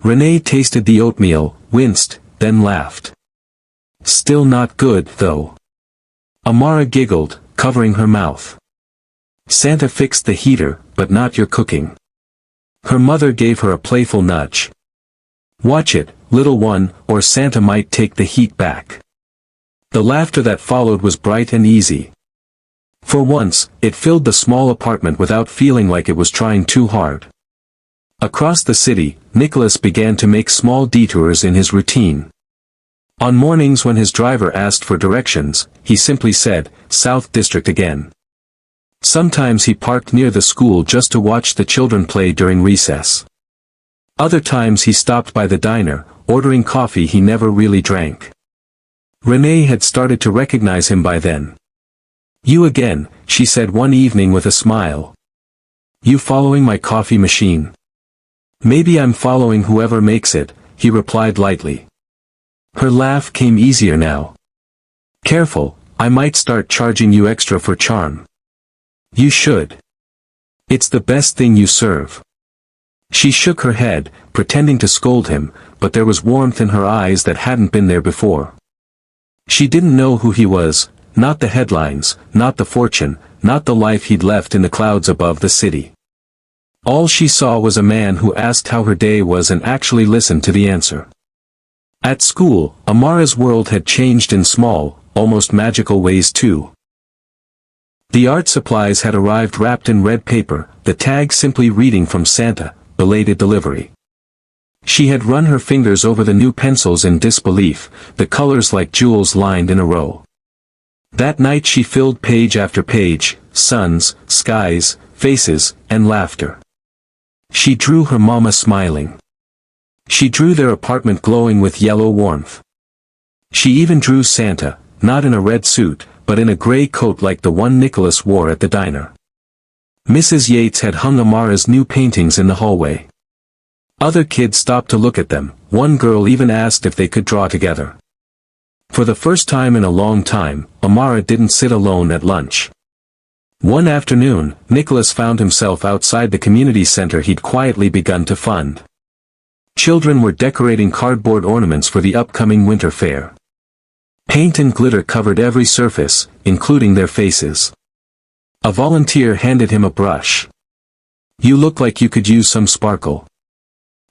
Renee tasted the oatmeal, winced, then laughed. "Still not good, though." Amara giggled, covering her mouth. "Santa fixed the heater, but not your cooking." Her mother gave her a playful nudge. "Watch it, little one, or Santa might take the heat back." The laughter that followed was bright and easy. For once, it filled the small apartment without feeling like it was trying too hard. Across the city, Nicholas began to make small detours in his routine. On mornings when his driver asked for directions, he simply said, "South District again." Sometimes he parked near the school just to watch the children play during recess. Other times he stopped by the diner, ordering coffee he never really drank. Renee had started to recognize him by then. "You again," she said one evening with a smile. "You following my coffee machine?" "Maybe I'm following whoever makes it," he replied lightly. Her laugh came easier now. "Careful, I might start charging you extra for charm." "You should. It's the best thing you serve." She shook her head, pretending to scold him, but there was warmth in her eyes that hadn't been there before. She didn't know who he was, not the headlines, not the fortune, not the life he'd left in the clouds above the city. All she saw was a man who asked how her day was and actually listened to the answer. At school, Amara's world had changed in small, almost magical ways too. The art supplies had arrived wrapped in red paper, the tag simply reading from Santa, belated delivery. She had run her fingers over the new pencils in disbelief, the colors like jewels lined in a row. That night she filled page after page, suns, skies, faces, and laughter. She drew her mama smiling. She drew their apartment glowing with yellow warmth. She even drew Santa, not in a red suit, but in a gray coat like the one Nicholas wore at the diner. Mrs. Yates had hung Amara's new paintings in the hallway. Other kids stopped to look at them. One girl even asked if they could draw together. For the first time in a long time, Amara didn't sit alone at lunch. One afternoon, Nicholas found himself outside the community center he'd quietly begun to fund. Children were decorating cardboard ornaments for the upcoming winter fair. Paint and glitter covered every surface, including their faces. A volunteer handed him a brush. "You look like you could use some sparkle."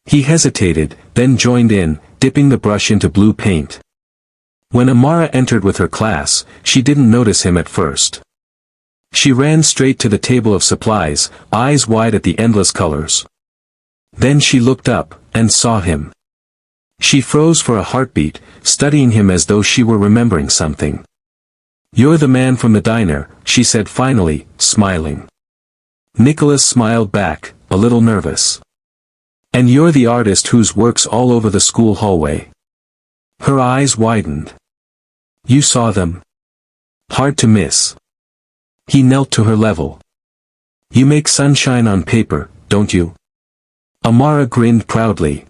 He hesitated, then joined in, dipping the brush into blue paint. When Amara entered with her class, she didn't notice him at first. She ran straight to the table of supplies, eyes wide at the endless colors. Then she looked up, and saw him. She froze for a heartbeat, studying him as though she were remembering something. "You're the man from the diner," she said finally, smiling. Nicholas smiled back, a little nervous. "And you're the artist whose work's all over the school hallway." Her eyes widened. "You saw them? Hard to miss." He knelt to her level. "You make sunshine on paper, don't you?" Amara grinned proudly.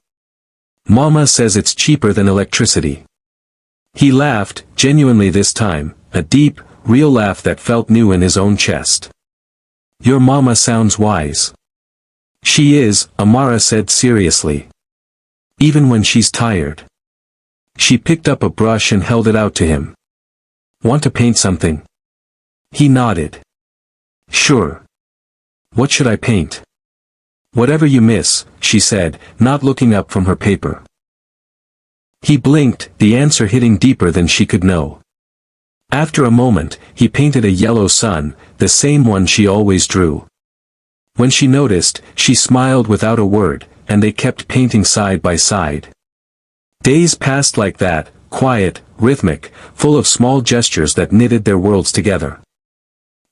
"Mama says it's cheaper than electricity." He laughed, genuinely this time, a deep, real laugh that felt new in his own chest. "Your mama sounds wise." "She is," Amara said seriously. "Even when she's tired." She picked up a brush and held it out to him. "Want to paint something?" He nodded. "Sure. What should I paint?" "Whatever you miss," she said, not looking up from her paper. He blinked, the answer hitting deeper than she could know. After a moment, he painted a yellow sun, the same one she always drew. When she noticed, she smiled without a word, and they kept painting side by side. Days passed like that, quiet, rhythmic, full of small gestures that knitted their worlds together.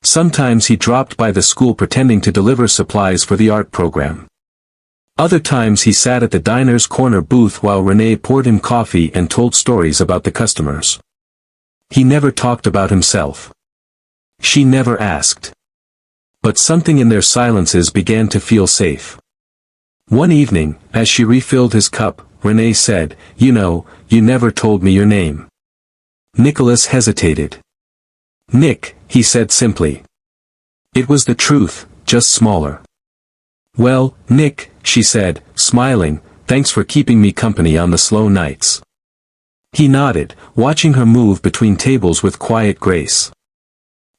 Sometimes he dropped by the school pretending to deliver supplies for the art program. Other times he sat at the diner's corner booth while Renee poured him coffee and told stories about the customers. He never talked about himself. She never asked. But something in their silences began to feel safe. One evening, as she refilled his cup, Renee said, "You know, you never told me your name." Nicholas hesitated. "Nick," he said simply. It was the truth, just smaller. "Well, Nick," she said, smiling, "thanks for keeping me company on the slow nights." He nodded, watching her move between tables with quiet grace.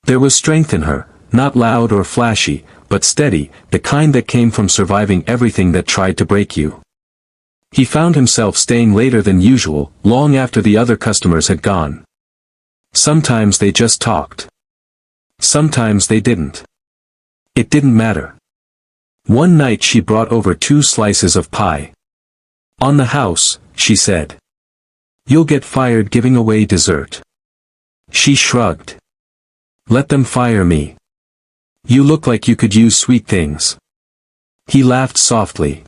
There was strength in her, not loud or flashy, but steady, the kind that came from surviving everything that tried to break you. He found himself staying later than usual, long after the other customers had gone. Sometimes they just talked. Sometimes they didn't. It didn't matter. One night she brought over 2 slices of pie. "On the house," she said. "You'll get fired giving away dessert." She shrugged. "Let them fire me. You look like you could use sweet things." He laughed softly.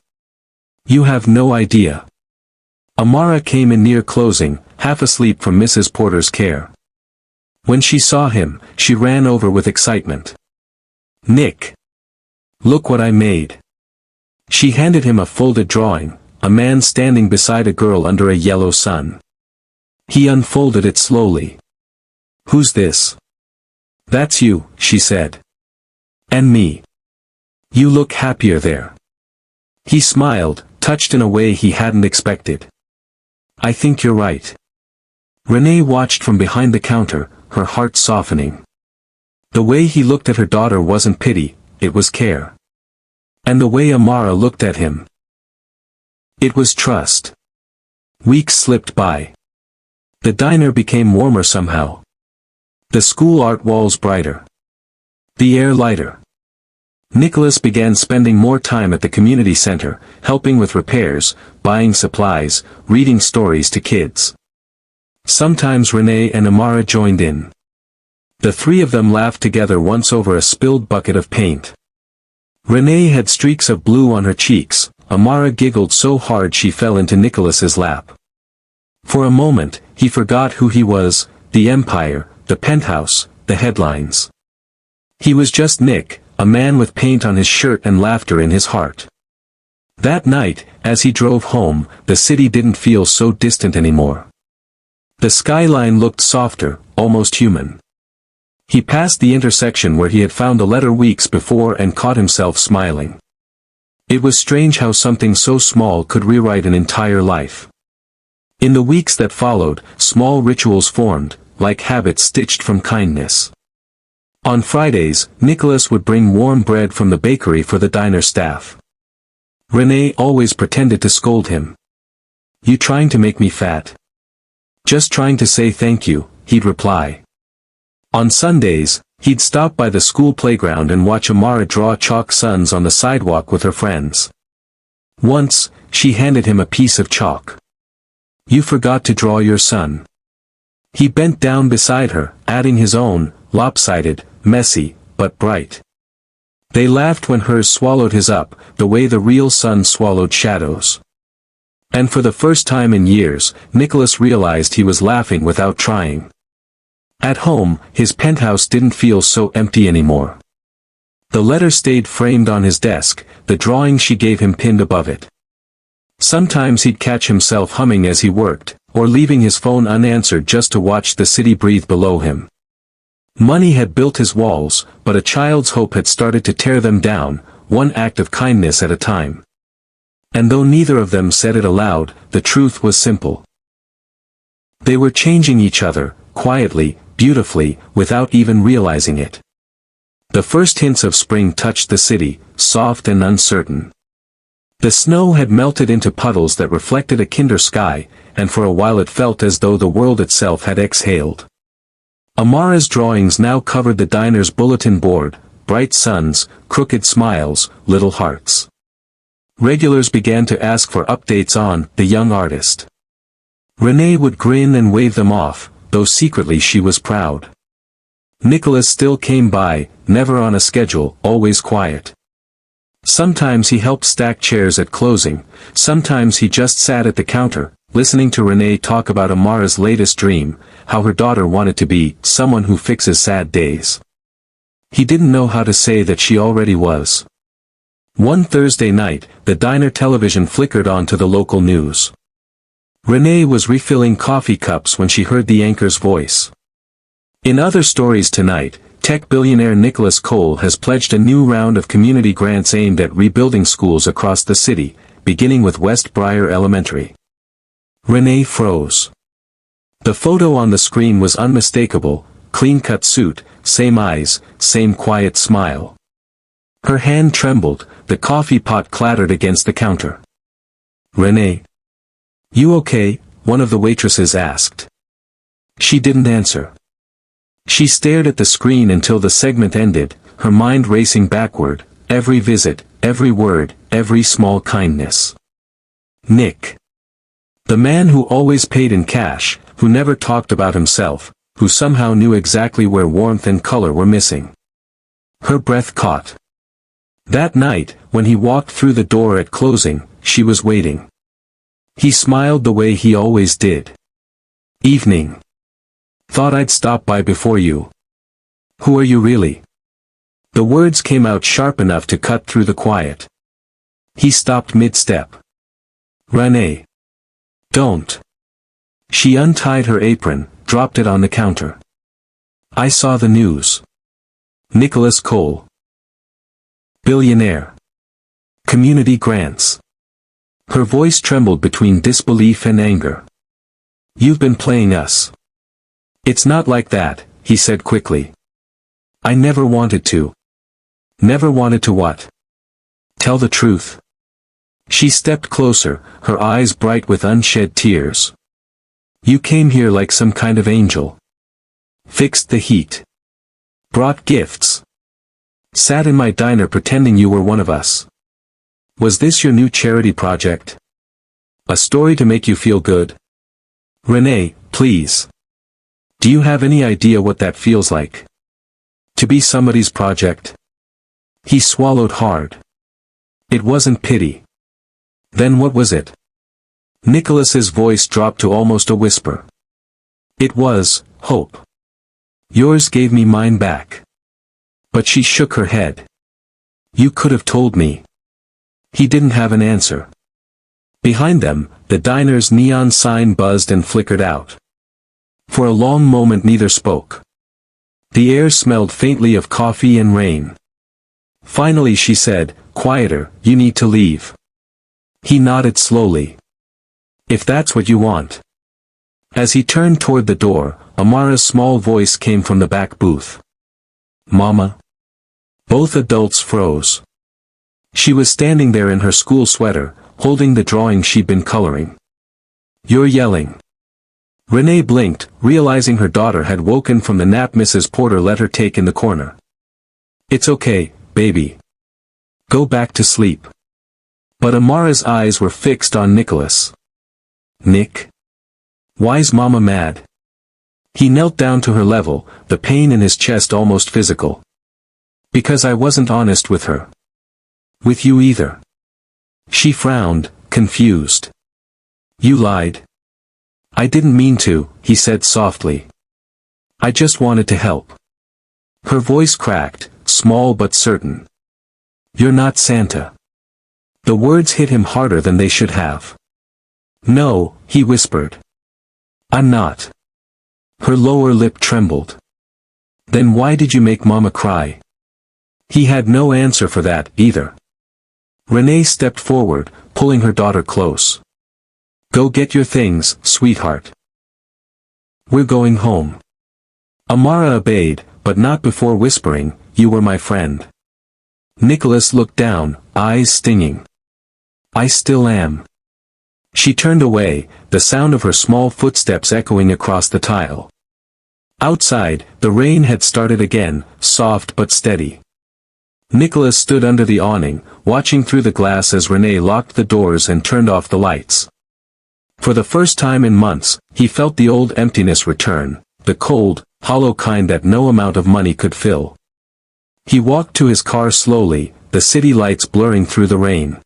"You have no idea." Amara came in near closing, half asleep from Mrs. Porter's care. When she saw him, she ran over with excitement. "Nick! Look what I made." She handed him a folded drawing, a man standing beside a girl under a yellow sun. He unfolded it slowly. "Who's this?" "That's you," she said. "And me. You look happier there." He smiled, touched in a way he hadn't expected. "I think you're right." Renee watched from behind the counter, her heart softening. The way he looked at her daughter wasn't pity, it was care. And the way Amara looked at him, it was trust. Weeks slipped by. The diner became warmer somehow. The school art walls brighter. The air lighter. Nicholas began spending more time at the community center, helping with repairs, buying supplies, reading stories to kids. Sometimes Renee and Amara joined in. The three of them laughed together once over a spilled bucket of paint. Renee had streaks of blue on her cheeks. Amara giggled so hard she fell into Nicholas's lap. For a moment, he forgot who he was, the empire, the penthouse, the headlines. He was just Nick, a man with paint on his shirt and laughter in his heart. That night, as he drove home, the city didn't feel so distant anymore. The skyline looked softer, almost human. He passed the intersection where he had found the letter weeks before and caught himself smiling. It was strange how something so small could rewrite an entire life. In the weeks that followed, small rituals formed, like habits stitched from kindness. On Fridays, Nicholas would bring warm bread from the bakery for the diner staff. Renee always pretended to scold him. "You trying to make me fat?" "Just trying to say thank you," he'd reply. On Sundays, he'd stop by the school playground and watch Amara draw chalk suns on the sidewalk with her friends. Once, she handed him a piece of chalk. "You forgot to draw your sun." He bent down beside her, adding his own, lopsided, messy, but bright. They laughed when hers swallowed his up, the way the real sun swallowed shadows. And for the first time in years, Nicholas realized he was laughing without trying. At home, his penthouse didn't feel so empty anymore. The letter stayed framed on his desk, the drawing she gave him pinned above it. Sometimes he'd catch himself humming as he worked, or leaving his phone unanswered just to watch the city breathe below him. Money had built his walls, but a child's hope had started to tear them down, one act of kindness at a time. And though neither of them said it aloud, the truth was simple. They were changing each other, quietly, beautifully, without even realizing it. The first hints of spring touched the city, soft and uncertain. The snow had melted into puddles that reflected a kinder sky, and for a while it felt as though the world itself had exhaled. Amara's drawings now covered the diner's bulletin board, bright suns, crooked smiles, little hearts. Regulars began to ask for updates on the young artist. Renee would grin and wave them off, though secretly she was proud. Nicholas still came by, never on a schedule, always quiet. Sometimes he helped stack chairs at closing, sometimes he just sat at the counter, listening to Renee talk about Amara's latest dream, how her daughter wanted to be someone who fixes sad days. He didn't know how to say that she already was. One Thursday night, the diner television flickered onto the local news. Renee was refilling coffee cups when she heard the anchor's voice. In other stories tonight, tech billionaire Nicholas Cole has pledged a new round of community grants aimed at rebuilding schools across the city, beginning with West Briar Elementary. Renee froze. The photo on the screen was unmistakable, clean-cut suit, same eyes, same quiet smile. Her hand trembled, the coffee pot clattered against the counter. "Renee? You okay?" one of the waitresses asked. She didn't answer. She stared at the screen until the segment ended, her mind racing backward, every visit, every word, every small kindness. Nick. The man who always paid in cash, who never talked about himself, who somehow knew exactly where warmth and color were missing. Her breath caught. That night, when he walked through the door at closing, she was waiting. He smiled the way he always did. "Evening. Thought I'd stop by before you. Who are you really?" The words came out sharp enough to cut through the quiet. He stopped mid-step. "Renee. Don't." She untied her apron, dropped it on the counter. "I saw the news. Nicholas Cole. Billionaire. Community grants." Her voice trembled between disbelief and anger. "You've been playing us." "It's not like that," he said quickly. "I never wanted to." "Never wanted to what?" "Tell the truth." She stepped closer, her eyes bright with unshed tears. "You came here like some kind of angel. Fixed the heat. Brought gifts. Sat in my diner pretending you were one of us. Was this your new charity project? A story to make you feel good? Renee, please. Do you have any idea what that feels like? To be somebody's project? He swallowed hard. It wasn't pity. Then what was it? Nicholas's voice dropped to almost a whisper. It was hope. Yours gave me mine back. But she shook her head. You could have told me. He didn't have an answer. Behind them, the diner's neon sign buzzed and flickered out. For a long moment neither spoke. The air smelled faintly of coffee and rain. Finally she said, quieter, you need to leave. He nodded slowly. If that's what you want. As he turned toward the door, Amara's small voice came from the back booth. Mama? Both adults froze. She was standing there in her school sweater, holding the drawing she'd been coloring. You're yelling. Renee blinked, realizing her daughter had woken from the nap Mrs. Porter let her take in the corner. It's okay, baby. Go back to sleep. But Amara's eyes were fixed on Nicholas. Nick? Why's Mama mad? He knelt down to her level, the pain in his chest almost physical. Because I wasn't honest with her. With you either. She frowned, confused. You lied. I didn't mean to, he said softly. I just wanted to help. Her voice cracked, small but certain. You're not Santa. The words hit him harder than they should have. No, he whispered. I'm not. Her lower lip trembled. Then why did you make Mama cry? He had no answer for that, either. Renee stepped forward, pulling her daughter close. Go get your things, sweetheart. We're going home. Amara obeyed, but not before whispering, you were my friend. Nicholas looked down, eyes stinging. I still am. She turned away, the sound of her small footsteps echoing across the tile. Outside, the rain had started again, soft but steady. Nicholas stood under the awning, watching through the glass as Renee locked the doors and turned off the lights. For the first time in months, he felt the old emptiness return, the cold, hollow kind that no amount of money could fill. He walked to his car slowly, the city lights blurring through the rain.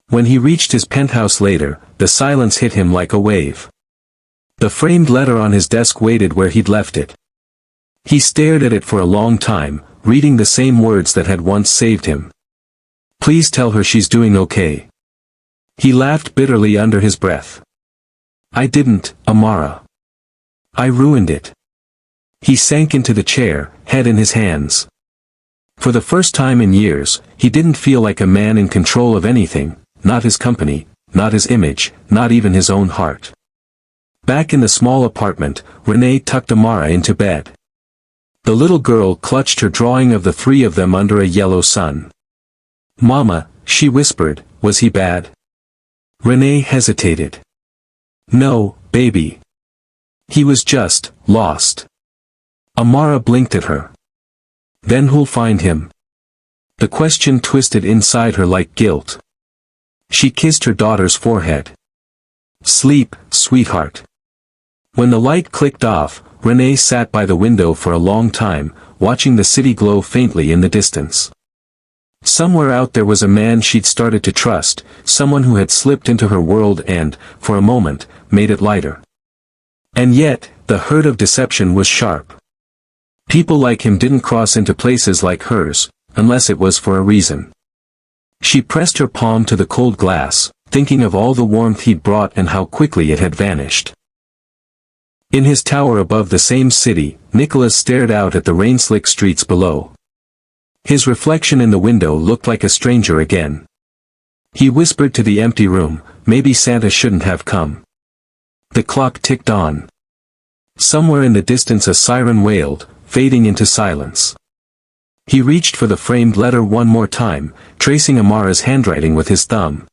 When he reached his penthouse later, the silence hit him like a wave. The framed letter on his desk waited where he'd left it. He stared at it for a long time, reading the same words that had once saved him. Please tell her she's doing okay. He laughed bitterly under his breath. I didn't, Amara. I ruined it. He sank into the chair, head in his hands. For the first time in years, he didn't feel like a man in control of anything, not his company, not his image, not even his own heart. Back in the small apartment, Renee tucked Amara into bed. The little girl clutched her drawing of the three of them under a yellow sun. Mama, she whispered, was he bad? Renee hesitated. No, baby. He was just lost. Amara blinked at her. Then who'll find him? The question twisted inside her like guilt. She kissed her daughter's forehead. Sleep, sweetheart. When the light clicked off, Renee sat by the window for a long time, watching the city glow faintly in the distance. Somewhere out there was a man she'd started to trust, someone who had slipped into her world and, for a moment, made it lighter. And yet, the hurt of deception was sharp. People like him didn't cross into places like hers, unless it was for a reason. She pressed her palm to the cold glass, thinking of all the warmth he'd brought and how quickly it had vanished. In his tower above the same city, Nicholas stared out at the rain-slick streets below. His reflection in the window looked like a stranger again. He whispered to the empty room, maybe Santa shouldn't have come. The clock ticked on. Somewhere in the distance a siren wailed, fading into silence. He reached for the framed letter one more time, tracing Amara's handwriting with his thumb.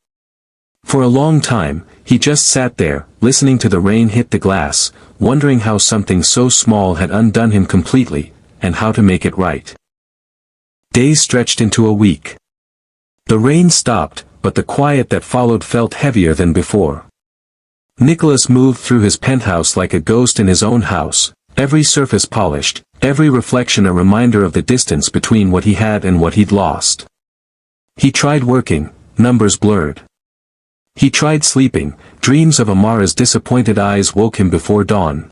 For a long time, he just sat there, listening to the rain hit the glass, wondering how something so small had undone him completely, and how to make it right. Days stretched into a week. The rain stopped, but the quiet that followed felt heavier than before. Nicholas moved through his penthouse like a ghost in his own house, every surface polished, every reflection a reminder of the distance between what he had and what he'd lost. He tried working, numbers blurred. He tried sleeping, dreams of Amara's disappointed eyes woke him before dawn.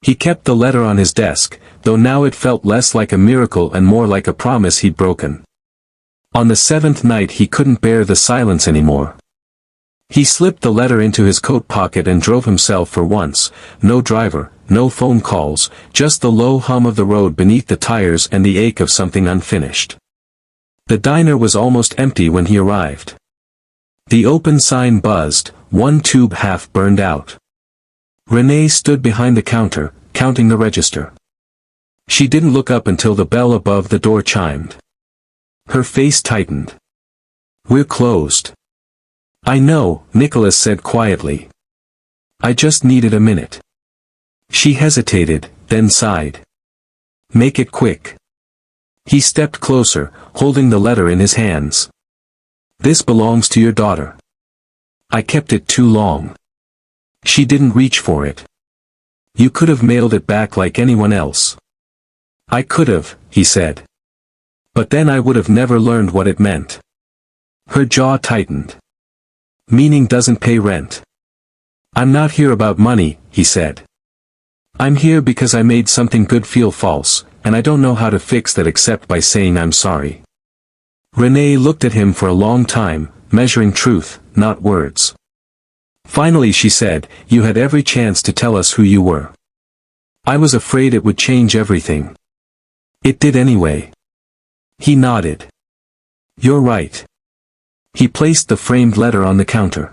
He kept the letter on his desk, though now it felt less like a miracle and more like a promise he'd broken. On the 7th night he couldn't bear the silence anymore. He slipped the letter into his coat pocket and drove himself for once, no driver, no phone calls, just the low hum of the road beneath the tires and the ache of something unfinished. The diner was almost empty when he arrived. The open sign buzzed, one tube half burned out. Renee stood behind the counter, counting the register. She didn't look up until the bell above the door chimed. Her face tightened. "We're closed." "I know," Nicholas said quietly. "I just needed a minute." She hesitated, then sighed. "Make it quick." He stepped closer, holding the letter in his hands. "This belongs to your daughter. I kept it too long. She didn't reach for it. You could have mailed it back like anyone else." "I could have," he said. "But then I would have never learned what it meant." Her jaw tightened. "Meaning doesn't pay rent." "I'm not here about money," he said. "I'm here because I made something good feel false, and I don't know how to fix that except by saying I'm sorry." Renee looked at him for a long time, measuring truth, not words. Finally she said, "You had every chance to tell us who you were. I was afraid it would change everything. It did anyway." He nodded. "You're right." He placed the framed letter on the counter.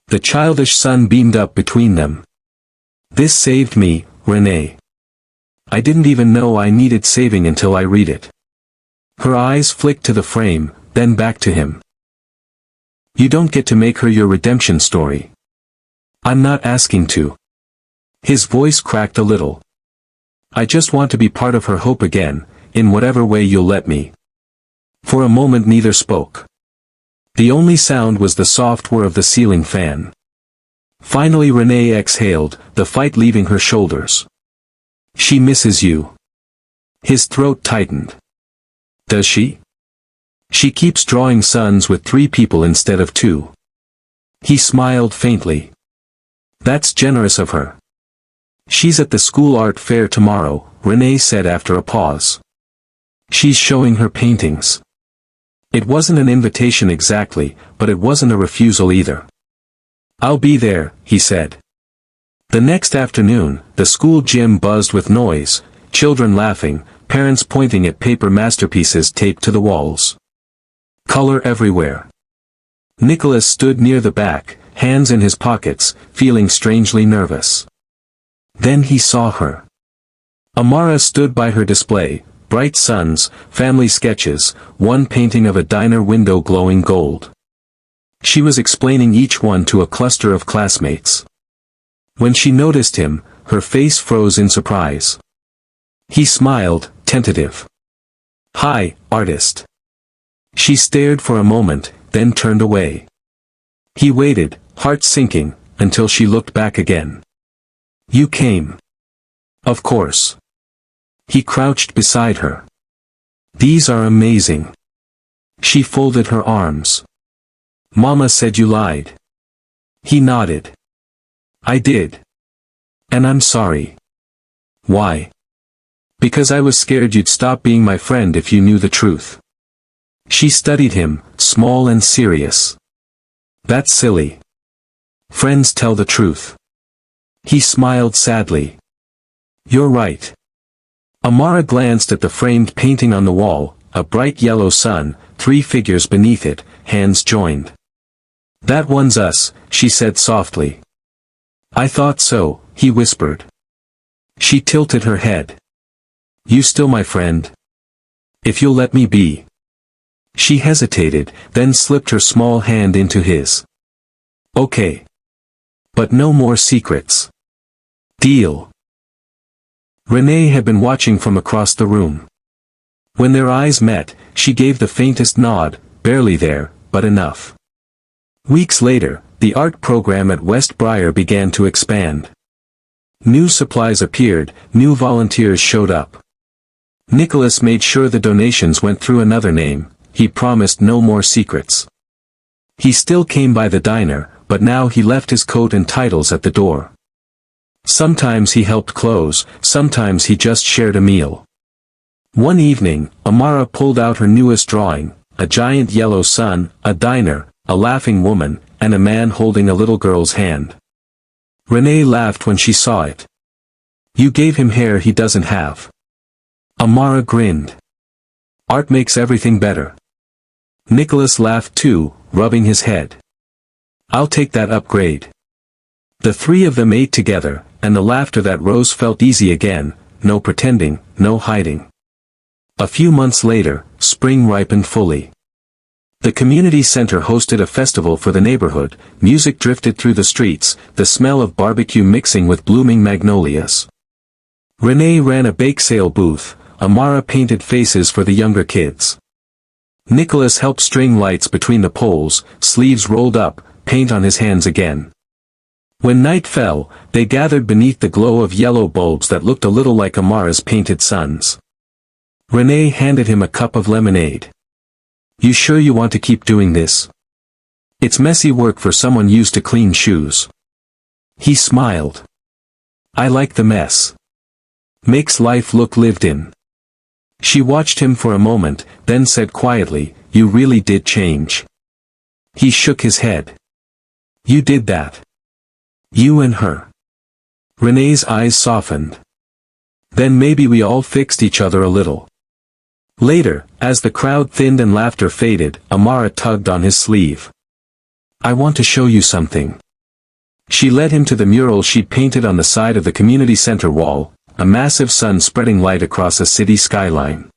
The childish sun beamed up between them. "This saved me, Renee. I didn't even know I needed saving until I read it." Her eyes flicked to the frame, then back to him. "You don't get to make her your redemption story." "I'm not asking to." His voice cracked a little. "I just want to be part of her hope again, in whatever way you'll let me." For a moment neither spoke. The only sound was the soft whir of the ceiling fan. Finally Renee exhaled, the fight leaving her shoulders. "She misses you." His throat tightened. "Does she?" "She keeps drawing sons with 3 people instead of 2. He smiled faintly. "That's generous of her." "She's at the school art fair tomorrow," Renee said after a pause. "She's showing her paintings." It wasn't an invitation exactly, but it wasn't a refusal either. "I'll be there," he said. The next afternoon, the school gym buzzed with noise, children laughing, parents pointing at paper masterpieces taped to the walls. Color everywhere. Nicholas stood near the back, hands in his pockets, feeling strangely nervous. Then he saw her. Amara stood by her display, bright suns, family sketches, one painting of a diner window glowing gold. She was explaining each one to a cluster of classmates. When she noticed him, her face froze in surprise. He smiled, tentative. "Hi, artist." She stared for a moment, then turned away. He waited, heart sinking, until she looked back again. "You came." "Of course." He crouched beside her. "These are amazing." She folded her arms. "Mama said you lied." He nodded. "I did. And I'm sorry." "Why?" "Because I was scared you'd stop being my friend if you knew the truth." She studied him, small and serious. "That's silly. Friends tell the truth." He smiled sadly. "You're right." Amara glanced at the framed painting on the wall, a bright yellow sun, 3 figures beneath it, hands joined. "That one's us," she said softly. "I thought so," he whispered. She tilted her head. "You still my friend? If you'll let me be." She hesitated, then slipped her small hand into his. "Okay. But no more secrets. Deal." Renee had been watching from across the room. When their eyes met, she gave the faintest nod, barely there, but enough. Weeks later, the art program at West Briar began to expand. New supplies appeared, new volunteers showed up. Nicholas made sure the donations went through another name. He promised no more secrets. He still came by the diner, but now he left his coat and titles at the door. Sometimes he helped close, sometimes he just shared a meal. One evening, Amara pulled out her newest drawing, a giant yellow sun, a diner, a laughing woman, and a man holding a little girl's hand. Renee laughed when she saw it. "You gave him hair he doesn't have." Amara grinned. "Art makes everything better." Nicholas laughed too, rubbing his head. "I'll take that upgrade." The three of them ate together, and the laughter that rose felt easy again, no pretending, no hiding. A few months later, spring ripened fully. The community center hosted a festival for the neighborhood, music drifted through the streets, the smell of barbecue mixing with blooming magnolias. Renee ran a bake sale booth, Amara painted faces for the younger kids. Nicholas helped string lights between the poles, sleeves rolled up, paint on his hands again. When night fell, they gathered beneath the glow of yellow bulbs that looked a little like Amara's painted suns. Renee handed him a cup of lemonade. "You sure you want to keep doing this? It's messy work for someone used to clean shoes." He smiled. "I like the mess. Makes life look lived in." She watched him for a moment, then said quietly, "You really did change." He shook his head. "You did that. You and her." Renee's eyes softened. "Then maybe we all fixed each other a little." Later, as the crowd thinned and laughter faded, Amara tugged on his sleeve. "I want to show you something." She led him to the mural she'd painted on the side of the community center wall, a massive sun spreading light across a city skyline.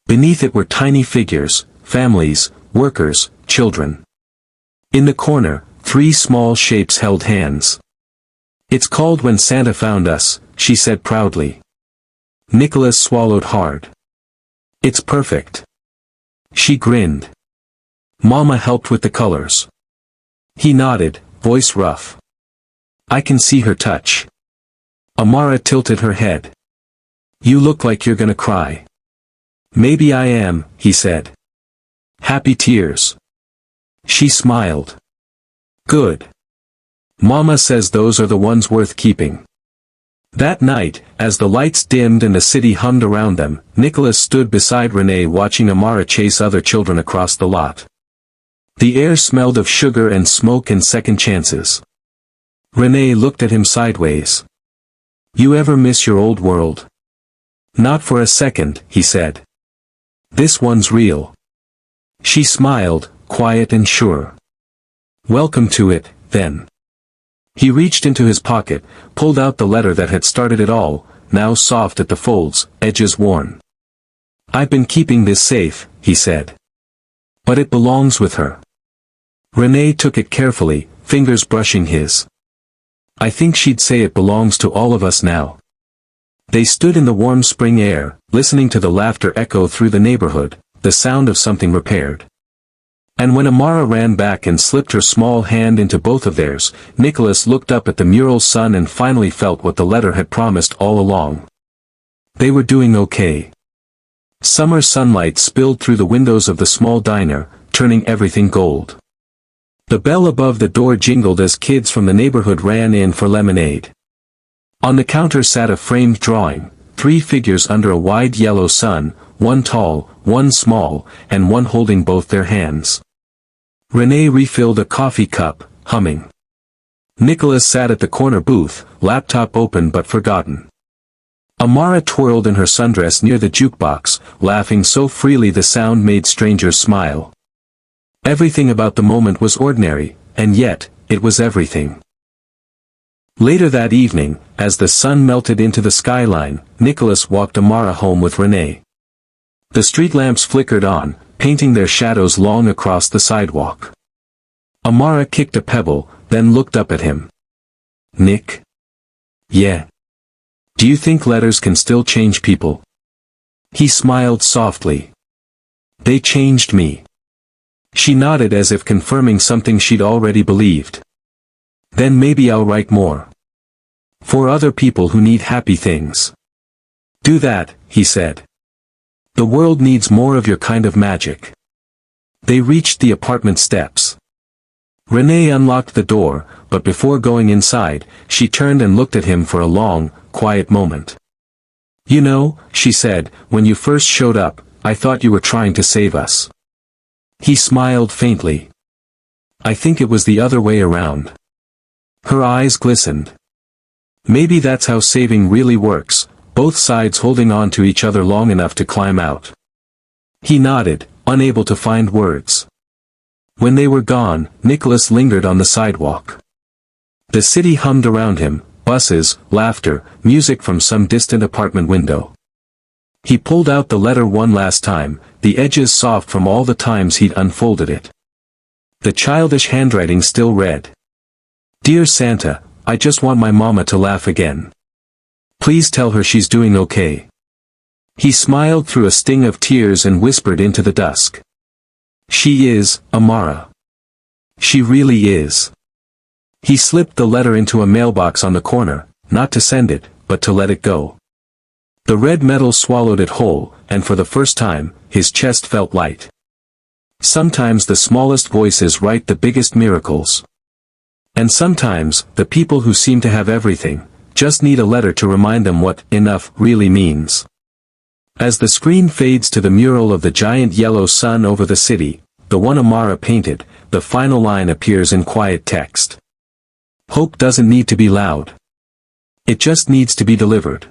Beneath it were tiny figures, families, workers, children. In the corner, three small shapes held hands. "It's called When Santa Found Us," she said proudly. Nicholas swallowed hard. "It's perfect." She grinned. "Mama helped with the colors." He nodded, voice rough. "I can see her touch." Amara tilted her head. "You look like you're gonna cry." "Maybe I am," he said. "Happy tears." She smiled. "Good. Mama says those are the ones worth keeping." That night, as the lights dimmed and the city hummed around them, Nicholas stood beside Renee watching Amara chase other children across the lot. The air smelled of sugar and smoke and second chances. Renee looked at him sideways. "You ever miss your old world?" "Not for a second," he said. "This one's real." She smiled, quiet and sure. "Welcome to it, then." He reached into his pocket, pulled out the letter that had started it all, now soft at the folds, edges worn. "I've been keeping this safe," he said. "But it belongs with her." Renee took it carefully, fingers brushing his. "I think she'd say it belongs to all of us now." They stood in the warm spring air, listening to the laughter echo through the neighborhood, the sound of something repaired. And when Amara ran back and slipped her small hand into both of theirs, Nicholas looked up at the mural sun and finally felt what the letter had promised all along. They were doing okay. Summer sunlight spilled through the windows of the small diner, turning everything gold. The bell above the door jingled as kids from the neighborhood ran in for lemonade. On the counter sat a framed drawing, three figures under a wide yellow sun, one tall, one small, and one holding both their hands. Renee refilled a coffee cup, humming. Nicholas sat at the corner booth, laptop open but forgotten. Amara twirled in her sundress near the jukebox, laughing so freely the sound made strangers smile. Everything about the moment was ordinary, and yet, it was everything. Later that evening, as the sun melted into the skyline, Nicholas walked Amara home with Renee. The street lamps flickered on, painting their shadows long across the sidewalk. Amara kicked a pebble, then looked up at him. "Nick?" "Yeah. Do you think letters can still change people?" He smiled softly. "They changed me." She nodded as if confirming something she'd already believed. "Then maybe I'll write more." For other people who need happy things. Do that, he said. The world needs more of your kind of magic. They reached the apartment steps. Renee unlocked the door, but before going inside, she turned and looked at him for a long, quiet moment. You know, she said, when you first showed up, I thought you were trying to save us. He smiled faintly. I think it was the other way around. Her eyes glistened. Maybe that's how saving really works, both sides holding on to each other long enough to climb out. He nodded, unable to find words. When they were gone, Nicholas lingered on the sidewalk. The city hummed around him, buses, laughter, music from some distant apartment window. He pulled out the letter one last time, the edges soft from all the times he'd unfolded it. The childish handwriting still read. Dear Santa, I just want my mama to laugh again. Please tell her she's doing okay. He smiled through a sting of tears and whispered into the dusk. She is, Amara. She really is. He slipped the letter into a mailbox on the corner, not to send it, but to let it go. The red metal swallowed it whole, and for the first time, his chest felt light. Sometimes the smallest voices write the biggest miracles. And sometimes, the people who seem to have everything, just need a letter to remind them what enough really means. As the screen fades to the mural of the giant yellow sun over the city, the one Amara painted, the final line appears in quiet text. Hope doesn't need to be loud. It just needs to be delivered.